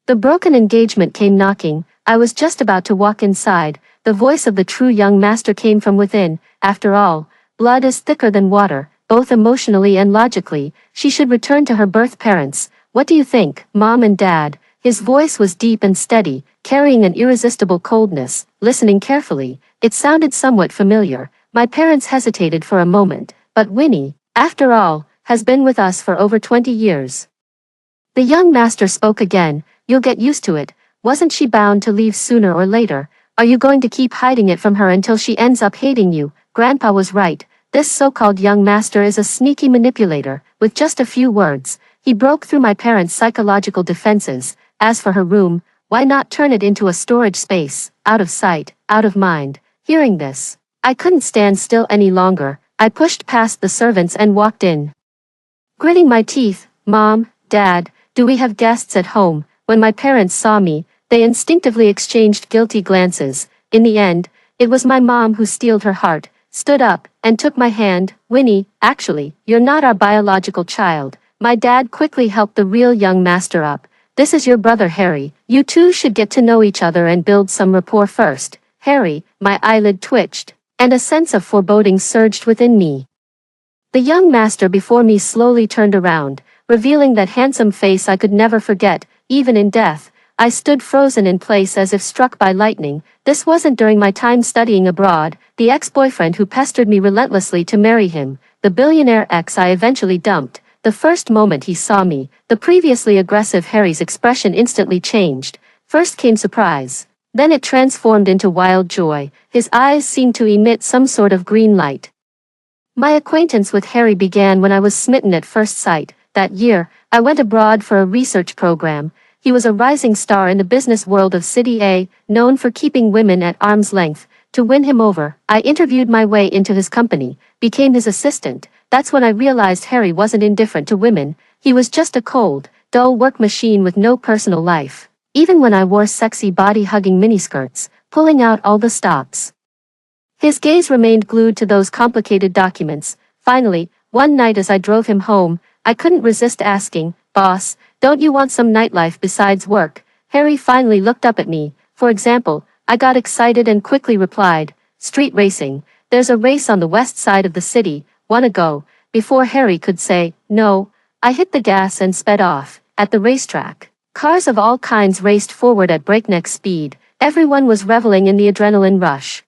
The broken engagement came knocking. I was just about to walk inside. The voice of the true young master came from within. After all, blood is thicker than water, both emotionally and logically. She should return to her birth parents. What do you think, Mom and Dad? His voice was deep and steady, carrying an irresistible coldness. Listening carefully, it sounded somewhat familiar. My parents hesitated for a moment, but Winnie, after all, has been with us for over 20 years. The young master spoke again. You'll get used to it. Wasn't she bound to leave sooner or later? Are you going to keep hiding it from her until she ends up hating you? Grandpa was right. This so-called young master is a sneaky manipulator. With just a few words, he broke through my parents' psychological defenses. As for her room, why not turn it into a storage space? Out of sight, out of mind. Hearing this, I couldn't stand still any longer. I pushed past the servants and walked in. Gritting my teeth, Mom, Dad, do we have guests at home? When my parents saw me, they instinctively exchanged guilty glances. In the end, it was my mom who steeled her heart, stood up, and took my hand. Winnie, actually, you're not our biological child. My dad quickly helped the real young master up. This is your brother Harry. You two should get to know each other and build some rapport first. Harry, my eyelid twitched, and a sense of foreboding surged within me. The young master before me slowly turned around, revealing that handsome face I could never forget, even in death. I stood frozen in place as if struck by lightning. This wasn't during my time studying abroad, the ex-boyfriend who pestered me relentlessly to marry him, the billionaire ex I eventually dumped. The first moment he saw me, the previously aggressive Harry's expression instantly changed. First came surprise. Then it transformed into wild joy. His eyes seemed to emit some sort of green light. My acquaintance with Harry began when I was smitten at first sight. That year, I went abroad for a research program. He was a rising star in the business world of City A, known for keeping women at arm's length. To win him over, I interviewed my way into his company, became his assistant. That's when I realized Harry wasn't indifferent to women. He was just a cold, dull work machine with no personal life. Even when I wore sexy body-hugging miniskirts, pulling out all the stops, his gaze remained glued to those complicated documents. Finally, one night as I drove him home, I couldn't resist asking, "Boss, don't you want some nightlife besides work?" Harry finally looked up at me. For example, I got excited and quickly replied, "Street racing. There's a race on the west side of the city. Wanna go?" Before Harry could say, no, I hit the gas and sped off. At the racetrack, cars of all kinds raced forward at breakneck speed. Everyone was reveling in the adrenaline rush.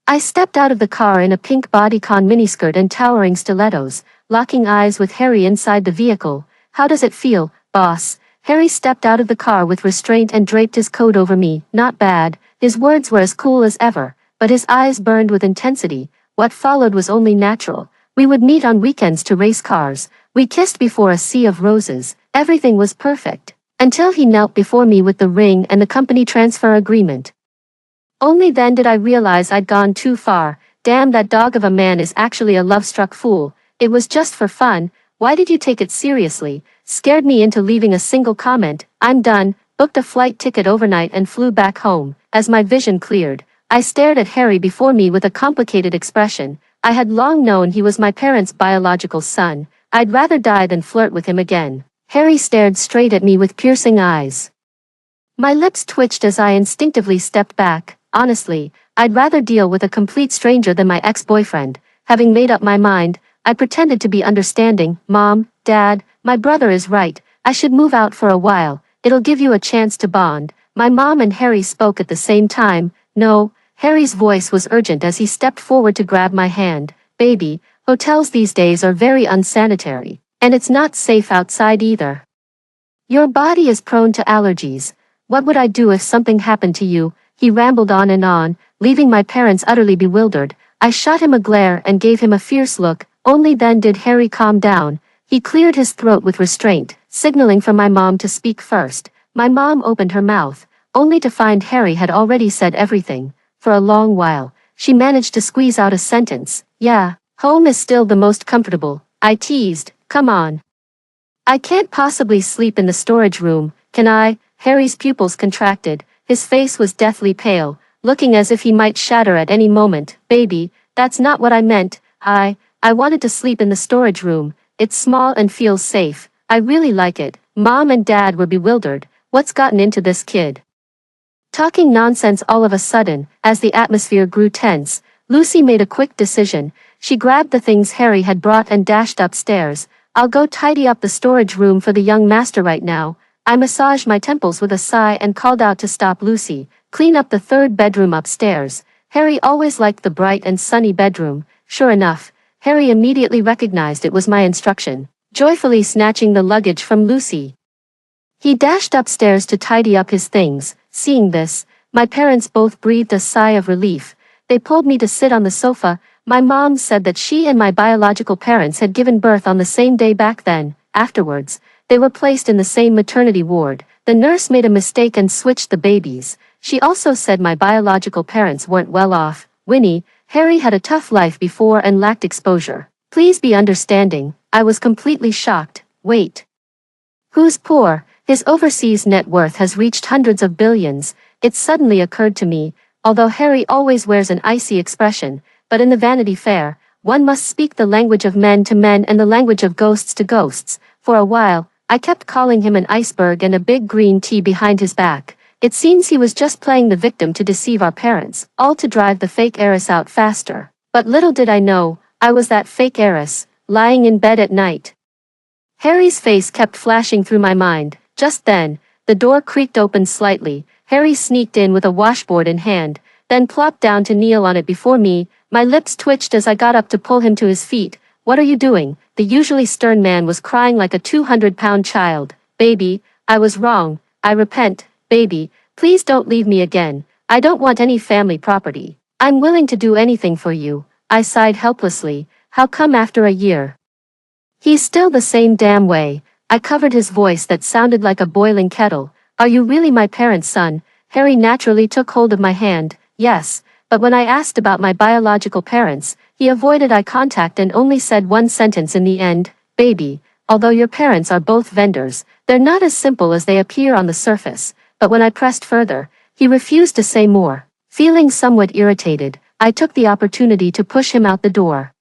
I stepped out of the car in a pink bodycon miniskirt and towering stilettos, locking eyes with Harry inside the vehicle. "How does it feel, boss?" Harry stepped out of the car with restraint and draped his coat over me. "Not bad." His words were as cool as ever, but his eyes burned with intensity. What followed was only natural. We would meet on weekends to race cars. We kissed before a sea of roses. Everything was perfect. Until he knelt before me with the ring and the company transfer agreement. Only then did I realize I'd gone too far. Damn, that dog of a man is actually a love-struck fool. It was just for fun. Why did you take it seriously? Scared me into leaving a single comment. I'm done. Booked a flight ticket overnight and flew back home. As my vision cleared, I stared at Harry before me with a complicated expression. I had long known he was my parents' biological son. I'd rather die than flirt with him again. Harry stared straight at me with piercing eyes. My lips twitched as I instinctively stepped back. Honestly, I'd rather deal with a complete stranger than my ex-boyfriend. Having made up my mind, I pretended to be understanding. "Mom, Dad, my brother is right. I should move out for a while. It'll give you a chance to bond." My mom and Harry spoke at the same time. "No." Harry's voice was urgent as he stepped forward to grab my hand. "Baby, hotels these days are very unsanitary, and it's not safe outside either. Your body is prone to allergies. What would I do if something happened to you?" He rambled on, leaving my parents utterly bewildered. I shot him a glare and gave him a fierce look. Only then did Harry calm down. He cleared his throat with restraint, signaling for my mom to speak first. My mom opened her mouth, only to find Harry had already said everything. For a long while, she managed to squeeze out a sentence. "Yeah, home is still the most comfortable," I teased. "Come on. I can't possibly sleep in the storage room, can I?" Harry's pupils contracted. His face was deathly pale, looking as if he might shatter at any moment. "Baby, that's not what I meant. I wanted to sleep in the storage room. It's small and feels safe. I really like it." Mom and Dad were bewildered. What's gotten into this kid? Talking nonsense all of a sudden, as the atmosphere grew tense, Lucy made a quick decision. She grabbed the things Harry had brought and dashed upstairs. I'll go tidy up the storage room for the young master right now. I massaged my temples with a sigh and called out to stop Lucy. Clean up the third bedroom upstairs. Harry always liked the bright and sunny bedroom. Sure enough, Harry immediately recognized it was my instruction, joyfully snatching the luggage from Lucy. He dashed upstairs to tidy up his things. Seeing this, my parents both breathed a sigh of relief. They pulled me to sit on the sofa. My mom said that she and my biological parents had given birth on the same day back then. Afterwards, they were placed in the same maternity ward. The nurse made a mistake and switched the babies. She also said my biological parents weren't well off. Winnie, Harry had a tough life before and lacked exposure. Please be understanding. I was completely shocked. Wait. Who's poor? His overseas net worth has reached hundreds of billions. It suddenly occurred to me, although Harry always wears an icy expression, but in the Vanity Fair, one must speak the language of men to men and the language of ghosts to ghosts. For a while, I kept calling him an iceberg and a big green T behind his back. It seems he was just playing the victim to deceive our parents, all to drive the fake heiress out faster. But little did I know, I was that fake heiress, lying in bed at night. Harry's face kept flashing through my mind. Just then, the door creaked open slightly. Harry sneaked in with a washboard in hand, then plopped down to kneel on it before me. My lips twitched as I got up to pull him to his feet. What are you doing? The usually stern man was crying like a 200-pound child. Baby, I was wrong. I repent. Baby, please don't leave me again. I don't want any family property. I'm willing to do anything for you. I sighed helplessly. How come after a year? He's still the same damn way. I covered his voice that sounded like a boiling kettle. Are you really my parents' son? Harry naturally took hold of my hand. Yes, but when I asked about my biological parents, he avoided eye contact and only said one sentence in the end. Baby, although your parents are both vendors, they're not as simple as they appear on the surface. But when I pressed further, he refused to say more. Feeling somewhat irritated, I took the opportunity to push him out the door.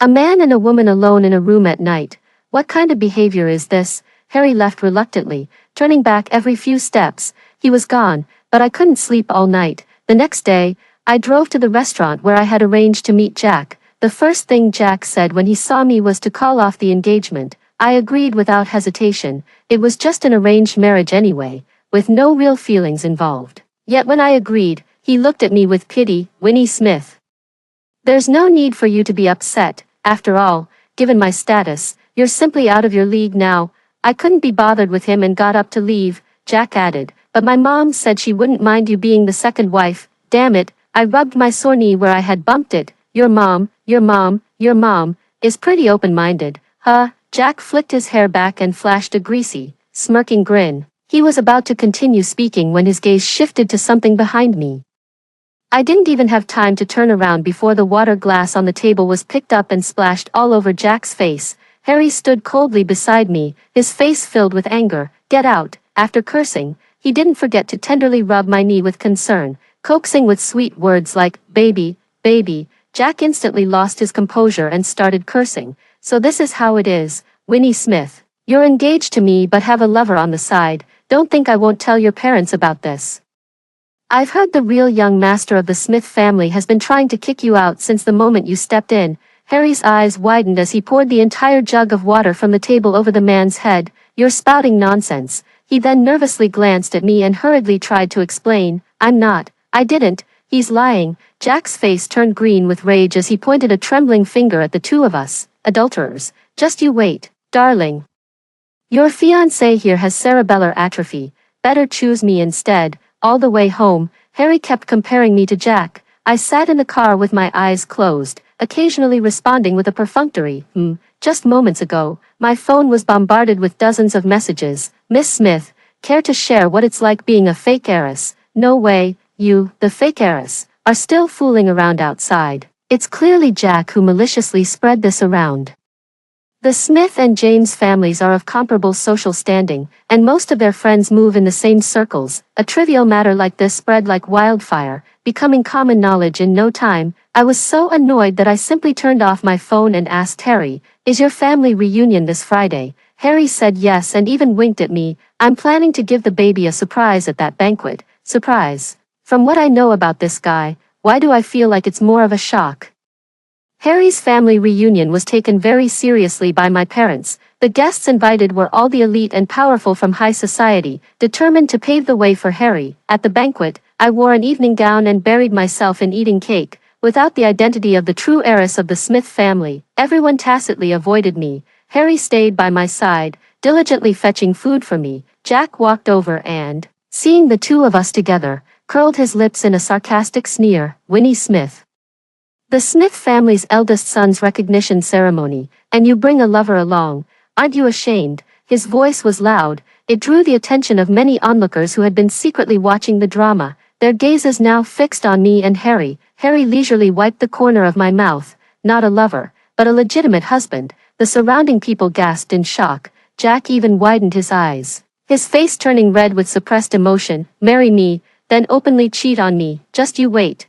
A man and a woman alone in a room at night. What kind of behavior is this? Harry left reluctantly, turning back every few steps. He was gone, but I couldn't sleep all night. The next day, I drove to the restaurant where I had arranged to meet Jack. The first thing Jack said when he saw me was to call off the engagement. I agreed without hesitation. It was just an arranged marriage anyway, with no real feelings involved. Yet when I agreed, he looked at me with pity. Winnie Smith. There's no need for you to be upset. After all, given my status, you're simply out of your league now. I couldn't be bothered with him and got up to leave, Jack added, but my mom said she wouldn't mind you being the second wife. Damn it, I rubbed my sore knee where I had bumped it. Your mom is pretty open-minded. Huh? Jack flicked his hair back and flashed a greasy, smirking grin. He was about to continue speaking when his gaze shifted to something behind me. I didn't even have time to turn around before the water glass on the table was picked up and splashed all over Jack's face. Harry stood coldly beside me, his face filled with anger. Get out. After cursing, he didn't forget to tenderly rub my knee with concern, coaxing with sweet words like, baby, baby. Jack instantly lost his composure and started cursing. So this is how it is, Winnie Smith. You're engaged to me but have a lover on the side. Don't think I won't tell your parents about this. I've heard the real young master of the Smith family has been trying to kick you out since the moment you stepped in. Harry's eyes widened as he poured the entire jug of water from the table over the man's head. You're spouting nonsense. He then nervously glanced at me and hurriedly tried to explain. I'm not. I didn't. He's lying. Jack's face turned green with rage as he pointed a trembling finger at the two of us. Adulterers. Just you wait, darling. Your fiancé here has cerebellar atrophy. Better choose me instead. All the way home, Harry kept comparing me to Jack. I sat in the car with my eyes closed, occasionally responding with a perfunctory, Just moments ago, my phone was bombarded with dozens of messages. Miss Smith, care to share what it's like being a fake heiress? No way, you, the fake heiress, are still fooling around outside. It's clearly Jack who maliciously spread this around. The Smith and James families are of comparable social standing, and most of their friends move in the same circles. A trivial matter like this spread like wildfire, becoming common knowledge in no time. I was so annoyed that I simply turned off my phone and asked Harry, is your family reunion this Friday? Harry said yes and even winked at me. I'm planning to give the baby a surprise at that banquet. Surprise. From what I know about this guy, why do I feel like it's more of a shock? Harry's family reunion was taken very seriously by my parents. The guests invited were all the elite and powerful from high society, determined to pave the way for Harry. At the banquet, I wore an evening gown and buried myself in eating cake. Without the identity of the true heiress of the Smith family, everyone tacitly avoided me. Harry stayed by my side, diligently fetching food for me. Jack walked over and, seeing the two of us together, curled his lips in a sarcastic sneer. Winnie Smith. The Smith family's eldest son's recognition ceremony, and you bring a lover along. Aren't you ashamed? His voice was loud. It drew the attention of many onlookers who had been secretly watching the drama, their gazes now fixed on me and Harry. Harry leisurely wiped the corner of my mouth. Not a lover, but a legitimate husband. The surrounding people gasped in shock. Jack even widened his eyes, his face turning red with suppressed emotion. Marry me, then openly cheat on me. Just you wait.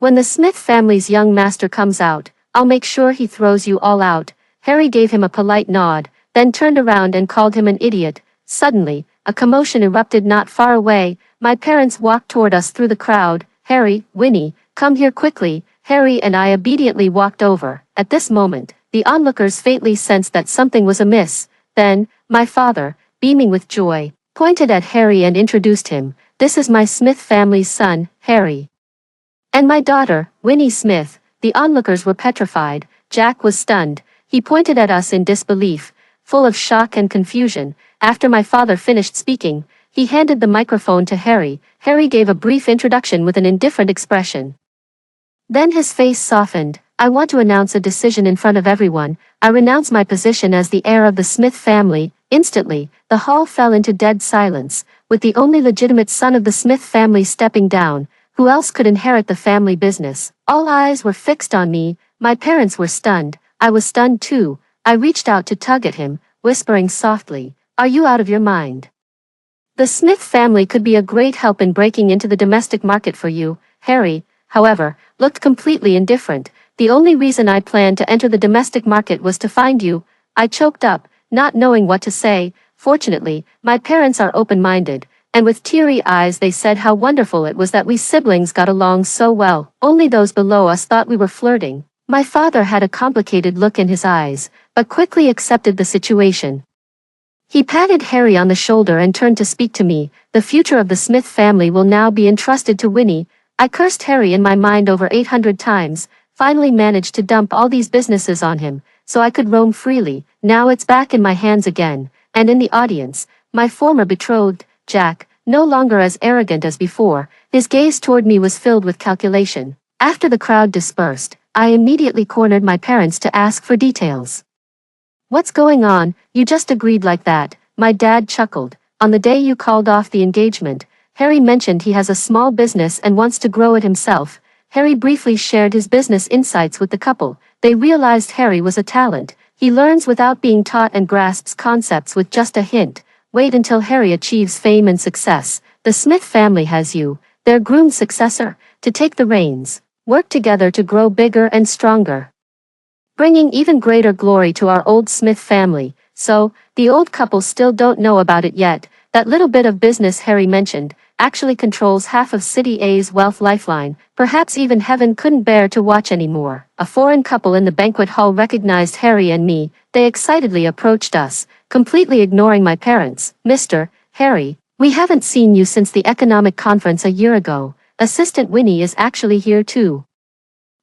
When the Smith family's young master comes out, I'll make sure he throws you all out. Harry gave him a polite nod, then turned around and called him an idiot. Suddenly, a commotion erupted not far away. My parents walked toward us through the crowd. Harry, Winnie, come here quickly. Harry and I obediently walked over. At this moment, the onlookers faintly sensed that something was amiss. Then, my father, beaming with joy, pointed at Harry and introduced him. This is my Smith family's son, Harry. And my daughter, Winnie Smith. The onlookers were petrified. Jack was stunned. He pointed at us in disbelief, full of shock and confusion. After my father finished speaking, he handed the microphone to Harry. Harry gave a brief introduction with an indifferent expression. Then his face softened. I want to announce a decision in front of everyone. I renounce my position as the heir of the Smith family. Instantly, the hall fell into dead silence, with the only legitimate son of the Smith family stepping down. Who else could inherit the family business? All eyes were fixed on me. My parents were stunned. I was stunned too. I reached out to tug at him, whispering softly, "Are you out of your mind? The Smith family could be a great help in breaking into the domestic market for you." Harry, however, looked completely indifferent. "The only reason I planned to enter the domestic market was to find you." I choked up, not knowing what to say. Fortunately, my parents are open-minded, and with teary eyes they said how wonderful it was that we siblings got along so well. Only those below us thought we were flirting. My father had a complicated look in his eyes, but quickly accepted the situation. He patted Harry on the shoulder and turned to speak to me. "The future of the Smith family will now be entrusted to Winnie." I cursed Harry in my mind over 800 times, finally managed to dump all these businesses on him, so I could roam freely. Now it's back in my hands again, and in the audience, my former betrothed, Jack, no longer as arrogant as before. His gaze toward me was filled with calculation. After the crowd dispersed, I immediately cornered my parents to ask for details. "What's going on? You just agreed like that?" My dad chuckled. "On the day you called off the engagement, Harry mentioned he has a small business and wants to grow it himself." Harry briefly shared his business insights with the couple. They realized Harry was a talent. He learns without being taught and grasps concepts with just a hint. Wait until Harry achieves fame and success. The Smith family has you, their groomed successor, to take the reins. Work together to grow bigger and stronger, bringing even greater glory to our old Smith family. So, the old couple still don't know about it yet. That little bit of business Harry mentioned actually controls half of City A's wealth lifeline. Perhaps even heaven couldn't bear to watch anymore. A foreign couple in the banquet hall recognized Harry and me. They excitedly approached us, completely ignoring my parents. "Mr. Harry, we haven't seen you since the economic conference a year ago. Assistant Winnie is actually here too.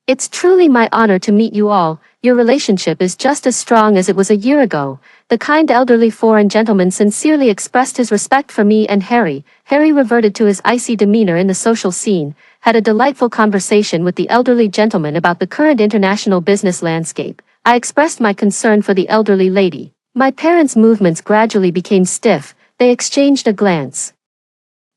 It's truly my honor to meet you all. Your relationship is just as strong as it was a year ago." The kind elderly foreign gentleman sincerely expressed his respect for me and Harry. Harry reverted to his icy demeanor in the social scene, had a delightful conversation with the elderly gentleman about the current international business landscape. I expressed my concern for the elderly lady. My parents' movements gradually became stiff. They exchanged a glance,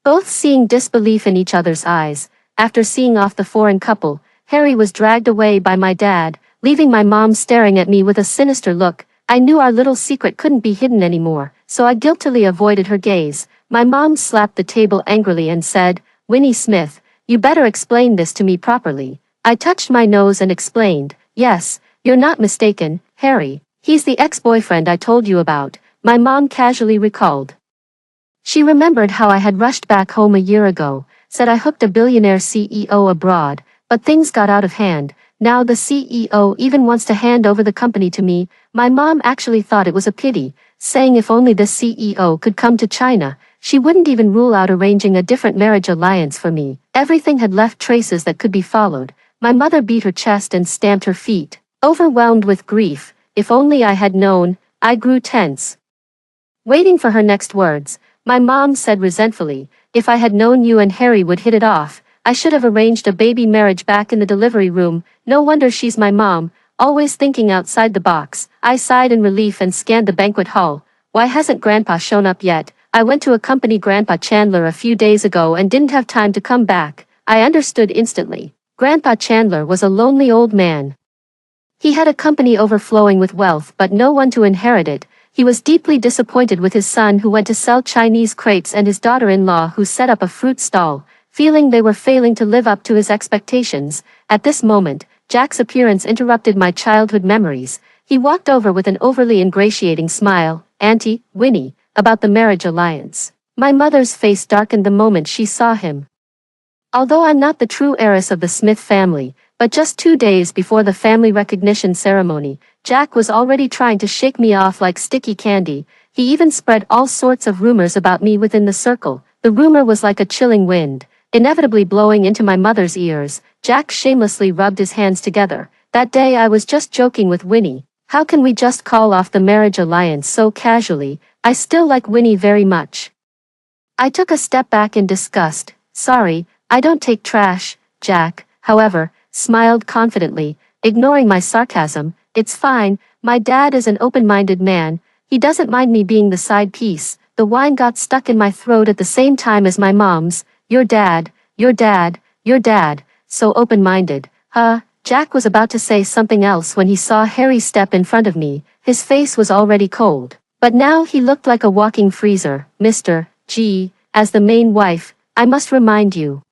both seeing disbelief in each other's eyes. After seeing off the foreign couple, Harry was dragged away by my dad, leaving my mom staring at me with a sinister look. I knew our little secret couldn't be hidden anymore, so I guiltily avoided her gaze. My mom slapped the table angrily and said, "Winnie Smith, you better explain this to me properly." I touched my nose and explained, "Yes, you're not mistaken, Harry. He's the ex-boyfriend I told you about, my mom casually recalled. She remembered how I had rushed back home a year ago, said I hooked a billionaire CEO abroad, but things got out of hand. Now the CEO even wants to hand over the company to me. My mom actually thought it was a pity, saying if only the CEO could come to China, she wouldn't even rule out arranging a different marriage alliance for me. Everything had left traces that could be followed. My mother beat her chest and stamped her feet, overwhelmed with grief. If only I had known. I grew tense, waiting for her next words. My mom said resentfully, if I had known you and Harry would hit it off, I should have arranged a baby marriage back in the delivery room. No wonder she's my mom, always thinking outside the box. I sighed in relief and scanned the banquet hall. Why hasn't Grandpa shown up yet? I went to accompany Grandpa Chandler a few days ago and didn't have time to come back. I understood instantly. Grandpa Chandler was a lonely old man. He had a company overflowing with wealth but no one to inherit it. He was deeply disappointed with his son who went to sell Chinese crepes and his daughter-in-law who set up a fruit stall, feeling they were failing to live up to his expectations. At this moment, Jack's appearance interrupted my childhood memories. He walked over with an overly ingratiating smile. Auntie, Winnie, about the marriage alliance. My mother's face darkened the moment she saw him. Although I'm not the true heiress of the Smith family, but just 2 days before the family recognition ceremony, Jack was already trying to shake me off like sticky candy. He even spread all sorts of rumors about me within the circle. The rumor was like a chilling wind, inevitably blowing into my mother's ears. Jack shamelessly rubbed his hands together. That day I was just joking with Winnie. How can we just call off the marriage alliance so casually? I still like Winnie very much. I took a step back in disgust. Sorry, I don't take trash. Jack, however, smiled confidently, ignoring my sarcasm. It's fine, my dad is an open-minded man, he doesn't mind me being the side piece. The wine got stuck in my throat at the same time as my mom's. Your dad, so open-minded. Jack was about to say something else when he saw Harry step in front of me. His face was already cold, but now he looked like a walking freezer. Mr. G, as the main wife, I must remind you.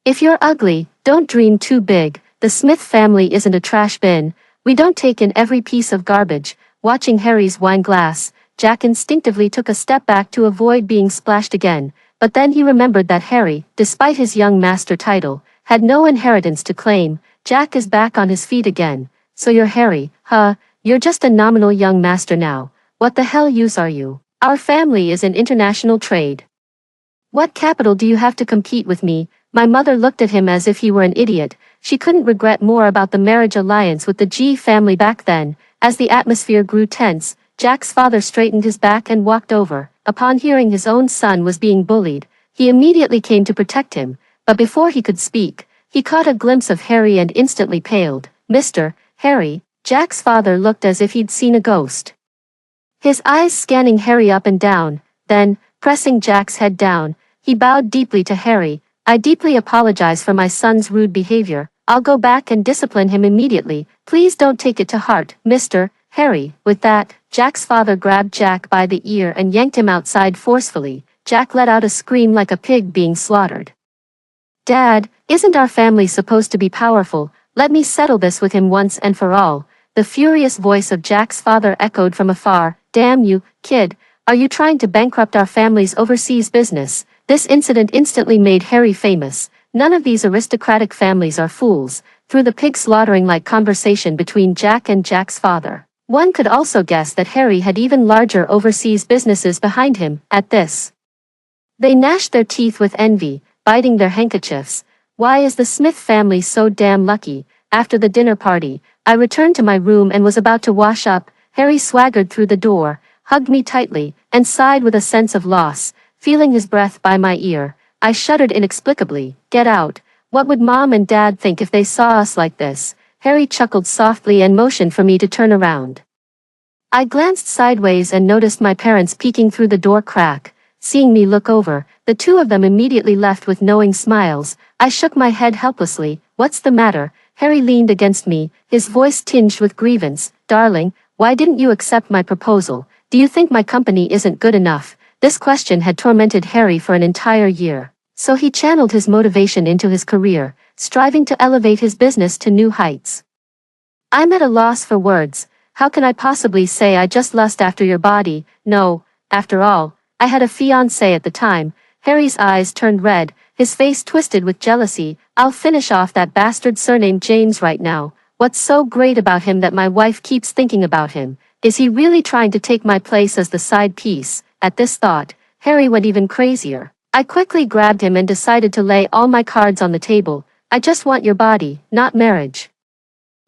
If you're ugly, don't dream too big. The Smith family isn't a trash bin. We don't take in every piece of garbage. Watching Harry's wine glass, Jack instinctively took a step back to avoid being splashed again, but then he remembered that Harry, despite his young master title, had no inheritance to claim. Jack is back on his feet again. So you're Harry, huh? You're just a nominal young master now. What the hell use are you? Our family is in international trade. What capital do you have to compete with me? My mother looked at him as if he were an idiot. She couldn't regret more about the marriage alliance with the G family back then. As the atmosphere grew tense, Jack's father straightened his back and walked over. Upon hearing his own son was being bullied, he immediately came to protect him, but before he could speak, he caught a glimpse of Harry and instantly paled. Mr. Harry, Jack's father looked as if he'd seen a ghost. His eyes scanning Harry up and down, then, pressing Jack's head down, he bowed deeply to Harry. I deeply apologize for my son's rude behavior. I'll go back and discipline him immediately. Please don't take it to heart, Mr. Harry. With that, Jack's father grabbed Jack by the ear and yanked him outside forcefully. Jack let out a scream like a pig being slaughtered. Dad, isn't our family supposed to be powerful? Let me settle this with him once and for all. The furious voice of Jack's father echoed from afar. Damn you, kid. Are you trying to bankrupt our family's overseas business? This incident instantly made Harry famous. None of these aristocratic families are fools. Through the pig-slaughtering-like conversation between Jack and Jack's father, one could also guess that Harry had even larger overseas businesses behind him. At this, they gnashed their teeth with envy, biting their handkerchiefs. Why is the Smith family so damn lucky? After the dinner party, I returned to my room and was about to wash up. Harry swaggered through the door, hugged me tightly, and sighed with a sense of loss. Feeling his breath by my ear, I shuddered inexplicably. Get out. What would Mom and Dad think if they saw us like this? Harry chuckled softly and motioned for me to turn around. I glanced sideways and noticed my parents peeking through the door crack. Seeing me look over, the two of them immediately left with knowing smiles. I shook my head helplessly. What's the matter? Harry leaned against me, his voice tinged with grievance. Darling, why didn't you accept my proposal? Do you think my company isn't good enough? This question had tormented Harry for an entire year, so he channeled his motivation into his career, striving to elevate his business to new heights. I'm at a loss for words. how can I possibly say I just lust after your body? No, after all, I had a fiancé at the time. Harry's eyes turned red, his face twisted with jealousy. I'll finish off that bastard surnamed James right now. What's so great about him that my wife keeps thinking about him? Is he really trying to take my place as the side piece? At this thought, Harry went even crazier. I quickly grabbed him and decided to lay all my cards on the table. I just want your body, not marriage.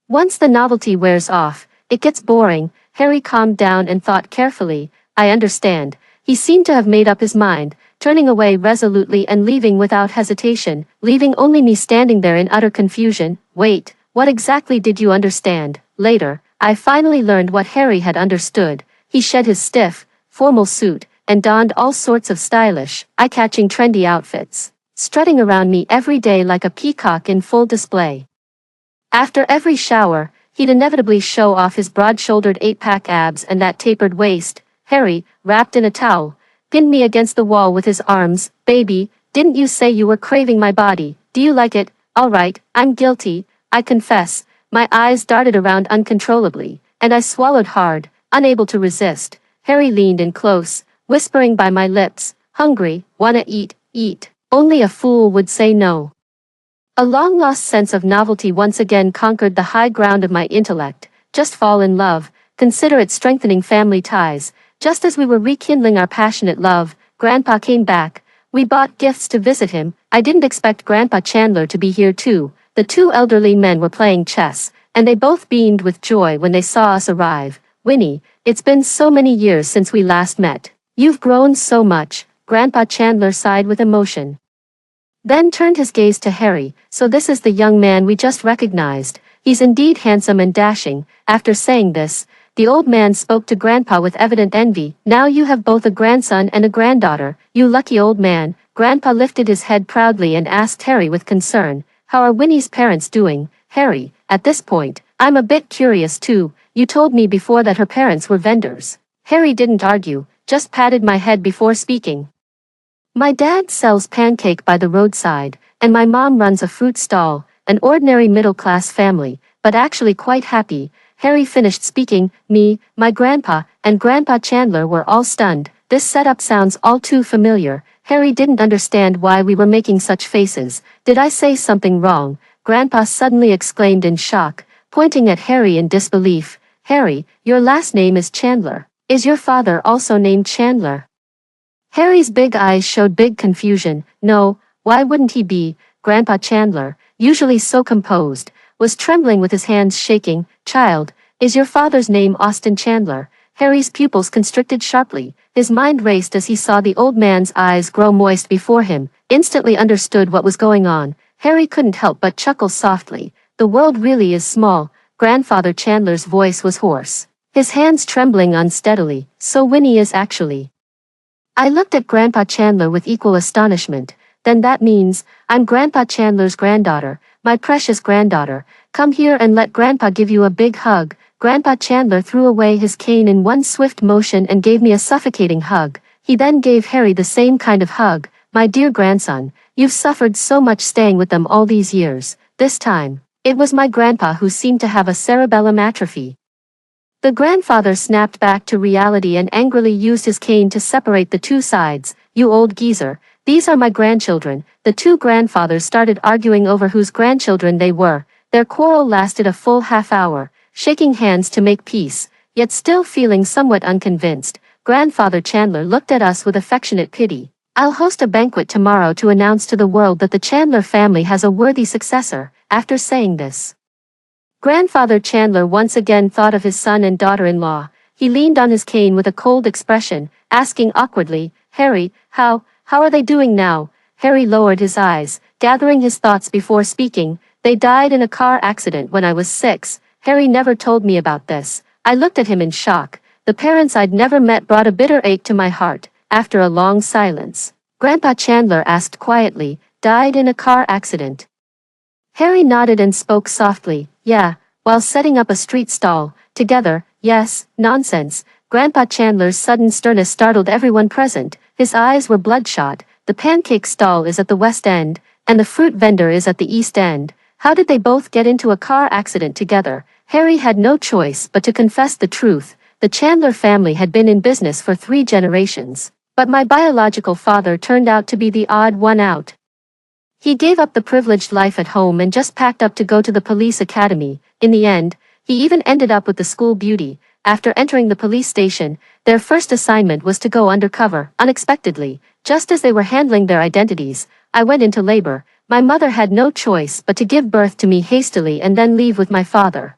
Once the novelty wears off, it gets boring. Harry calmed down and thought carefully. I understand. He seemed to have made up his mind, turning away resolutely and leaving without hesitation, leaving only me standing there in utter confusion. Wait, what exactly did you understand? Later, I finally learned what Harry had understood. He shed his stiff, formal suit, and donned all sorts of stylish, eye-catching trendy outfits, strutting around me every day like a peacock in full display. After every shower, he'd inevitably show off his broad-shouldered 8-pack abs and that tapered waist. Harry, wrapped in a towel, pinned me against the wall with his arms. Baby, didn't you say you were craving my body? Do you like it? All right, I'm guilty, I confess. My eyes darted around uncontrollably, and I swallowed hard, unable to resist. Harry leaned in close, whispering by my lips, hungry, wanna eat, eat. Only a fool would say no. A long-lost sense of novelty once again conquered the high ground of my intellect. Just fall in love, consider it strengthening family ties. Just as we were rekindling our passionate love, Grandpa came back. We bought gifts to visit him. I didn't expect Grandpa Chandler to be here too. The two elderly men were playing chess, and they both beamed with joy when they saw us arrive. Winnie, it's been so many years since we last met. You've grown so much, Grandpa Chandler sighed with emotion. Then turned his gaze to Harry. So this is the young man we just recognized. He's indeed handsome and dashing. After saying this, the old man spoke to Grandpa with evident envy. Now you have both a grandson and a granddaughter, you lucky old man. Grandpa lifted his head proudly and asked Harry with concern, how are Winnie's parents doing? Harry, at this point, I'm a bit curious too. You told me before that her parents were vendors. Harry didn't argue, just patted my head before speaking. My dad sells pancake by the roadside, and my mom runs a fruit stall, an ordinary middle-class family, but actually quite happy. Harry finished speaking. Me, my grandpa, and Grandpa Chandler were all stunned. This setup sounds all too familiar. Harry didn't understand why we were making such faces. Did I say something wrong? Grandpa suddenly exclaimed in shock, pointing at Harry in disbelief. Harry, your last name is Chandler. Is your father also named Chandler? Harry's big eyes showed big confusion. No, why wouldn't he be? Grandpa Chandler, usually so composed, was trembling with his hands shaking. Child, is your father's name Austin Chandler? Harry's pupils constricted sharply. His mind raced as he saw the old man's eyes grow moist before him, instantly understood what was going on. Harry couldn't help but chuckle softly. The world really is small. Grandfather Chandler's voice was hoarse, his hands trembling unsteadily. So Winnie is actually... I looked at Grandpa Chandler with equal astonishment. Then that means, I'm Grandpa Chandler's granddaughter, my precious granddaughter. Come here and let Grandpa give you a big hug. Grandpa Chandler threw away his cane in one swift motion and gave me a suffocating hug. He then gave Harry the same kind of hug. My dear grandson, you've suffered so much staying with them all these years. This time, it was my grandpa who seemed to have a cerebellum atrophy. The grandfather snapped back to reality and angrily used his cane to separate the two sides. You old geezer, these are my grandchildren. The two grandfathers started arguing over whose grandchildren they were. Their quarrel lasted a full half hour, shaking hands to make peace, yet still feeling somewhat unconvinced. Grandfather Chandler looked at us with affectionate pity. I'll host a banquet tomorrow to announce to the world that the Chandler family has a worthy successor. After saying this, Grandfather Chandler once again thought of his son and daughter-in-law. He leaned on his cane with a cold expression, asking awkwardly, Harry, how are they doing now? Harry lowered his eyes, gathering his thoughts before speaking. They died in a car accident when I was 6. Harry never told me about this. I looked at him in shock. The parents I'd never met brought a bitter ache to my heart. After a long silence, Grandpa Chandler asked quietly, died in a car accident? Harry nodded and spoke softly, yeah, while setting up a street stall. Together, yes, nonsense. Grandpa Chandler's sudden sternness startled everyone present. His eyes were bloodshot. The pancake stall is at the west end, and the fruit vendor is at the east end. How did they both get into a car accident together? Harry had no choice but to confess the truth. The Chandler family had been in business for 3 generations. But my biological father turned out to be the odd one out. He gave up the privileged life at home and just packed up to go to the police academy. In the end, he even ended up with the school beauty. After entering the police station, their first assignment was to go undercover. Unexpectedly, just as they were handling their identities, I went into labor. My mother had no choice but to give birth to me hastily and then leave with my father.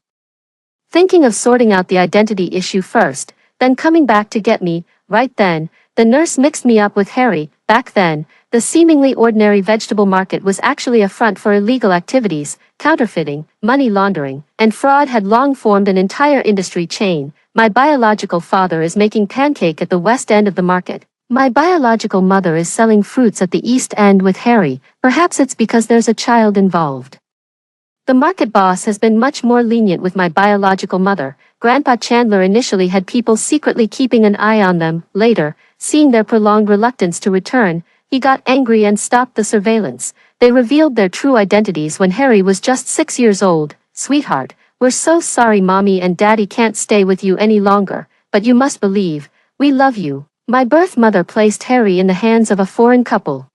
Thinking of sorting out the identity issue first, then coming back to get me, right then, the nurse mixed me up with Harry. Back then, the seemingly ordinary vegetable market was actually a front for illegal activities. Counterfeiting, money laundering, and fraud had long formed an entire industry chain. My biological father is making pancake at the west end of the market. My biological mother is selling fruits at the east end with Harry. Perhaps it's because there's a child involved. The market boss has been much more lenient with my biological mother. Grandpa Chandler initially had people secretly keeping an eye on them. Later, seeing their prolonged reluctance to return, he got angry and stopped the surveillance. They revealed their true identities when Harry was just 6 years old. Sweetheart, we're so sorry Mommy and Daddy can't stay with you any longer, but you must believe, we love you. My birth mother placed Harry in the hands of a foreign couple.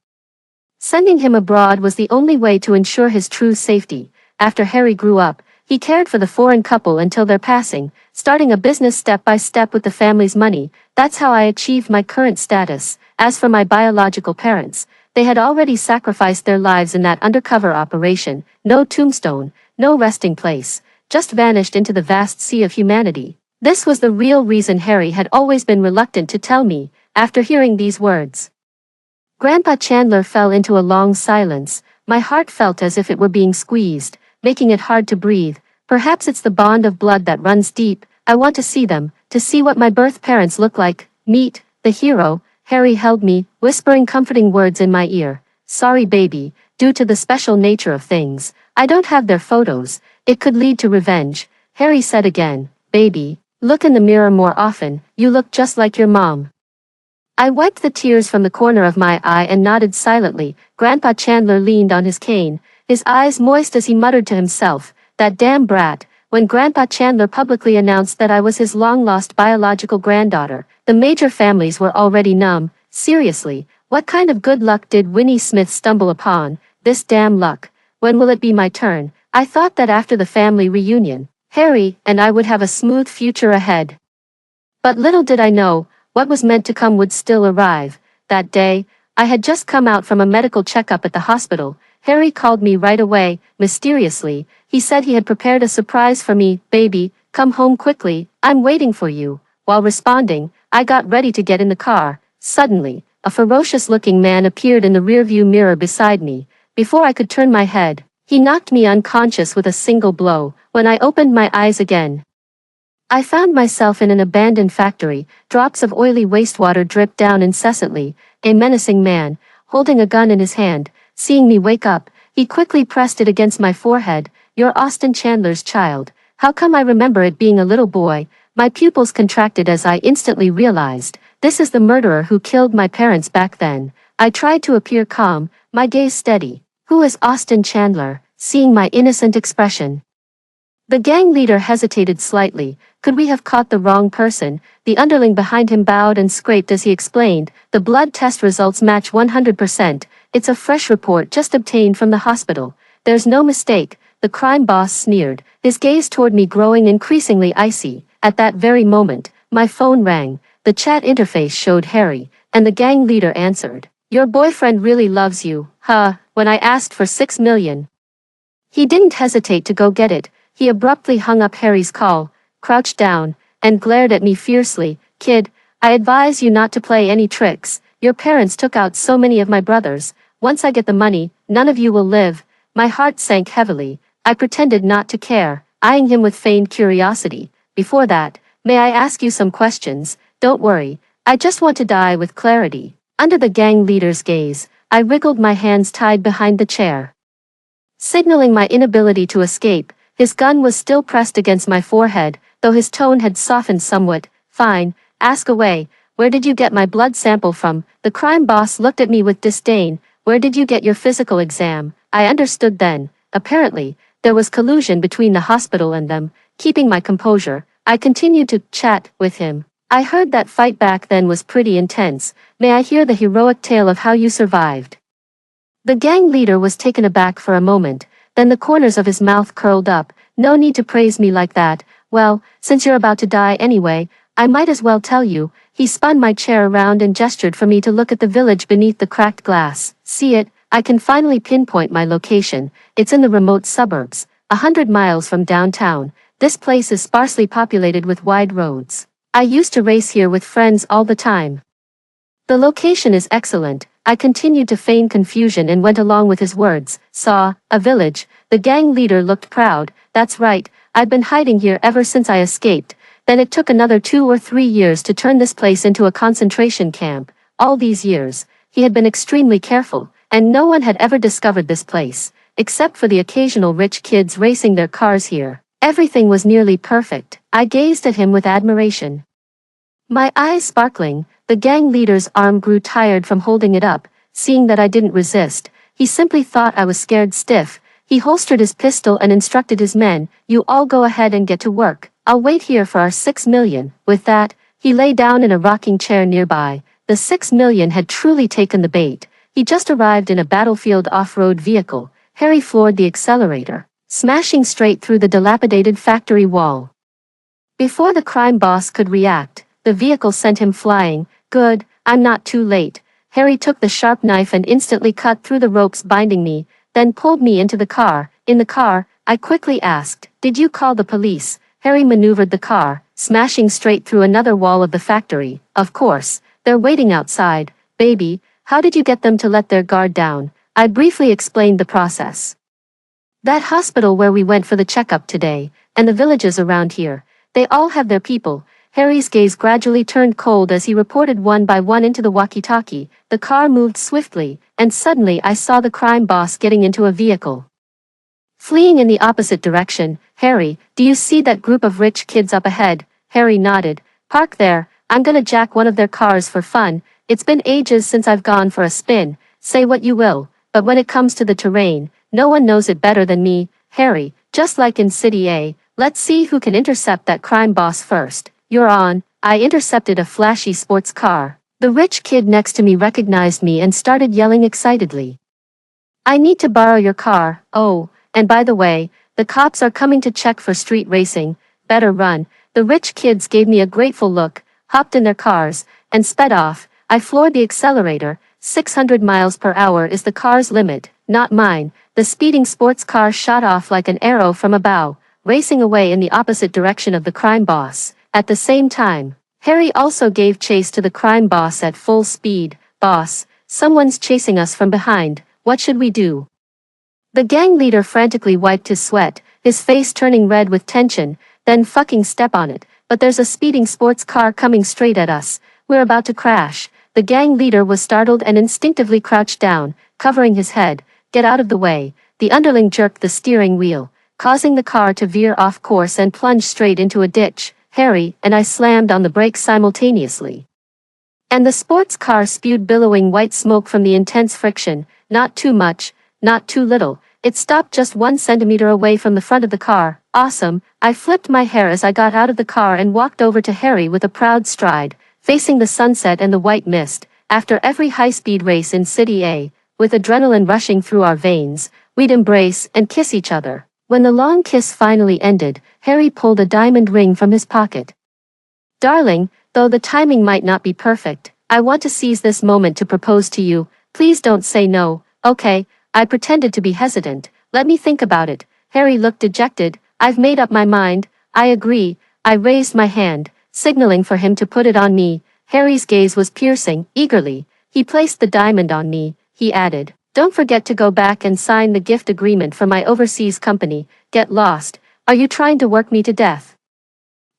Sending him abroad was the only way to ensure his true safety. After Harry grew up, he cared for the foreign couple until their passing, starting a business step by step with the family's money. That's how I achieved my current status. As for my biological parents, they had already sacrificed their lives in that undercover operation. No tombstone, no resting place, just vanished into the vast sea of humanity. This was the real reason Harry had always been reluctant to tell me. After hearing these words, Grandpa Chandler fell into a long silence. My heart felt as if it were being squeezed, making it hard to breathe. Perhaps it's the bond of blood that runs deep. I want to see them, to see what my birth parents look like. Meet the hero. Harry held me, whispering comforting words in my ear. Sorry baby, due to the special nature of things, I don't have their photos. It could lead to revenge. Harry said again, baby, look in the mirror more often. You look just like your mom. I wiped the tears from the corner of my eye and nodded silently. Grandpa Chandler leaned on his cane, his eyes moist as he muttered to himself, that damn brat. When Grandpa Chandler publicly announced that I was his long-lost biological granddaughter, the major families were already numb. Seriously, what kind of good luck did Winnie Smith stumble upon? This damn luck. When will it be my turn? I thought that after the family reunion, Harry and I would have a smooth future ahead. But little did I know, what was meant to come would still arrive. That day, I had just come out from a medical checkup at the hospital. Harry called me right away, mysteriously. He said he had prepared a surprise for me. Baby, come home quickly, I'm waiting for you. While responding, I got ready to get in the car. Suddenly, a ferocious-looking man appeared in the rearview mirror beside me. Before I could turn my head, he knocked me unconscious with a single blow. When I opened my eyes again, I found myself in an abandoned factory. Drops of oily wastewater dripped down incessantly. A menacing man, holding a gun in his hand, seeing me wake up, he quickly pressed it against my forehead. You're Austin Chandler's child. How come I remember it being a little boy? My pupils contracted as I instantly realized, this is the murderer who killed my parents back then. I tried to appear calm, my gaze steady. Who is Austin Chandler? Seeing my innocent expression, the gang leader hesitated slightly. Could we have caught the wrong person? The underling behind him bowed and scraped as he explained, the blood test results match 100%. It's a fresh report just obtained from the hospital. There's no mistake, the crime boss sneered, his gaze toward me growing increasingly icy. At that very moment, my phone rang. The chat interface showed Harry, and the gang leader answered. Your boyfriend really loves you, huh? When I asked for 6 million. He didn't hesitate to go get it. He abruptly hung up Harry's call, crouched down, and glared at me fiercely. Kid, I advise you not to play any tricks. Your parents took out so many of my brothers. Once I get the money, none of you will live. My heart sank heavily. I pretended not to care, eyeing him with feigned curiosity. Before that, may I ask you some questions? Don't worry, I just want to die with clarity. Under the gang leader's gaze, I wriggled my hands tied behind the chair, signaling my inability to escape. His gun was still pressed against my forehead, though his tone had softened somewhat. Fine, ask away. Where did you get my blood sample from? The crime boss looked at me with disdain. Where did you get your physical exam? I understood then. Apparently, there was collusion between the hospital and them. keeping my composure, I continued to chat with him. I heard that fight back then was pretty intense. May I hear the heroic tale of how you survived? The gang leader was taken aback for a moment, then the corners of his mouth curled up. No need to praise me like that. Well, since you're about to die anyway, I might as well tell you. He spun my chair around and gestured for me to look at the village beneath the cracked glass. See it? I can finally pinpoint my location. It's in the remote suburbs, 100 miles from downtown. This place is sparsely populated with wide roads. I used to race here with friends all the time. The location is excellent. I continued to feign confusion and went along with his words. Saw, a village. The gang leader looked proud. That's right, I'd been hiding here ever since I escaped. Then it took another 2 or 3 years to turn this place into a concentration camp. All these years, he had been extremely careful, and no one had ever discovered this place, except for the occasional rich kids racing their cars here. Everything was nearly perfect. I gazed at him with admiration. My eyes sparkling. The gang leader's arm grew tired from holding it up. Seeing that I didn't resist, he simply thought I was scared stiff. He holstered his pistol and instructed his men, "You all go ahead and get to work. I'll wait here for our 6 million. With that, he lay down in a rocking chair nearby. The 6 million had truly taken the bait. He just arrived in a battlefield off-road vehicle. Harry floored the accelerator, smashing straight through the dilapidated factory wall. Before the crime boss could react, the vehicle sent him flying. Good, I'm not too late. Harry took the sharp knife and instantly cut through the ropes binding me, then pulled me into the car. In the car, I quickly asked, "Did you call the police?" Harry maneuvered the car, smashing straight through another wall of the factory. Of course, they're waiting outside. Baby, how did you get them to let their guard down? I briefly explained the process. That hospital where we went for the checkup today, and the villages around here, they all have their people. Harry's gaze gradually turned cold as he reported one by one into the walkie-talkie. The car moved swiftly, and suddenly I saw the crime boss getting into a vehicle, fleeing in the opposite direction. Harry, do you see that group of rich kids up ahead? Harry nodded. Park there, I'm gonna jack one of their cars for fun. It's been ages since I've gone for a spin. Say what you will, but when it comes to the terrain, no one knows it better than me. Harry, just like in City A, let's see who can intercept that crime boss first. You're on. I intercepted a flashy sports car. The rich kid next to me recognized me and started yelling excitedly. I need to borrow your car. Oh, and by the way, the cops are coming to check for street racing. Better run. The rich kids gave me a grateful look, hopped in their cars, and sped off. I floored the accelerator. 600 miles per hour is the car's limit, not mine. The speeding sports car shot off like an arrow from a bow, racing away in the opposite direction of the crime boss. At the same time, Harry also gave chase to the crime boss at full speed. Boss, someone's chasing us from behind. What should we do? The gang leader frantically wiped his sweat, his face turning red with tension. Then fucking step on it. But there's a speeding sports car coming straight at us. We're about to crash. The gang leader was startled and instinctively crouched down, covering his head. Get out of the way. The underling jerked the steering wheel, causing the car to veer off course and plunge straight into a ditch. Harry and I slammed on the brakes simultaneously, and the sports car spewed billowing white smoke from the intense friction. Not too much, not too little. It stopped just 1 centimeter away from the front of the car. Awesome. I flipped my hair as I got out of the car and walked over to Harry with a proud stride, facing the sunset and the white mist. After every high-speed race in City A, with adrenaline rushing through our veins, we'd embrace and kiss each other. When the long kiss finally ended, Harry pulled a diamond ring from his pocket. Darling, though the timing might not be perfect, I want to seize this moment to propose to you. Please don't say no. Okay, I pretended to be hesitant. Let me think about it. Harry looked dejected. I've made up my mind. I agree. I raised my hand, signaling for him to put it on me. Harry's gaze was piercing. Eagerly, he placed the diamond on me. He added, "Don't forget to go back and sign the gift agreement for my overseas company. Get lost. Are you trying to work me to death?"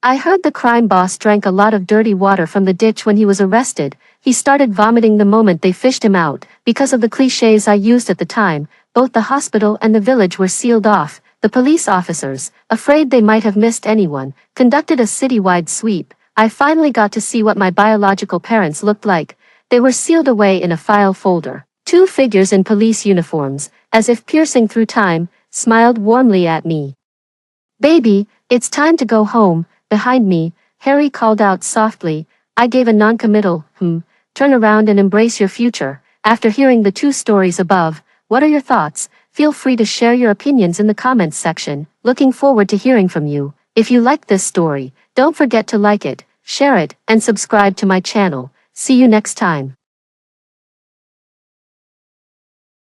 I heard the crime boss drank a lot of dirty water from the ditch when he was arrested. He started vomiting the moment they fished him out. Because of the cliches I used at the time, both the hospital and the village were sealed off. The police officers, afraid they might have missed anyone, conducted a citywide sweep. I finally got to see what my biological parents looked like. They were sealed away in a file folder. 2 figures in police uniforms, as if piercing through time, smiled warmly at me. "Baby, It's time to go home. Behind me, Harry called out softly. I gave a non-committal, turn around and embrace your future. After hearing the two stories above, what are your thoughts? Feel free to share your opinions in the comments section. Looking forward to hearing from you. If you liked this story, don't forget to like it, share it, and subscribe to my channel. See you next time.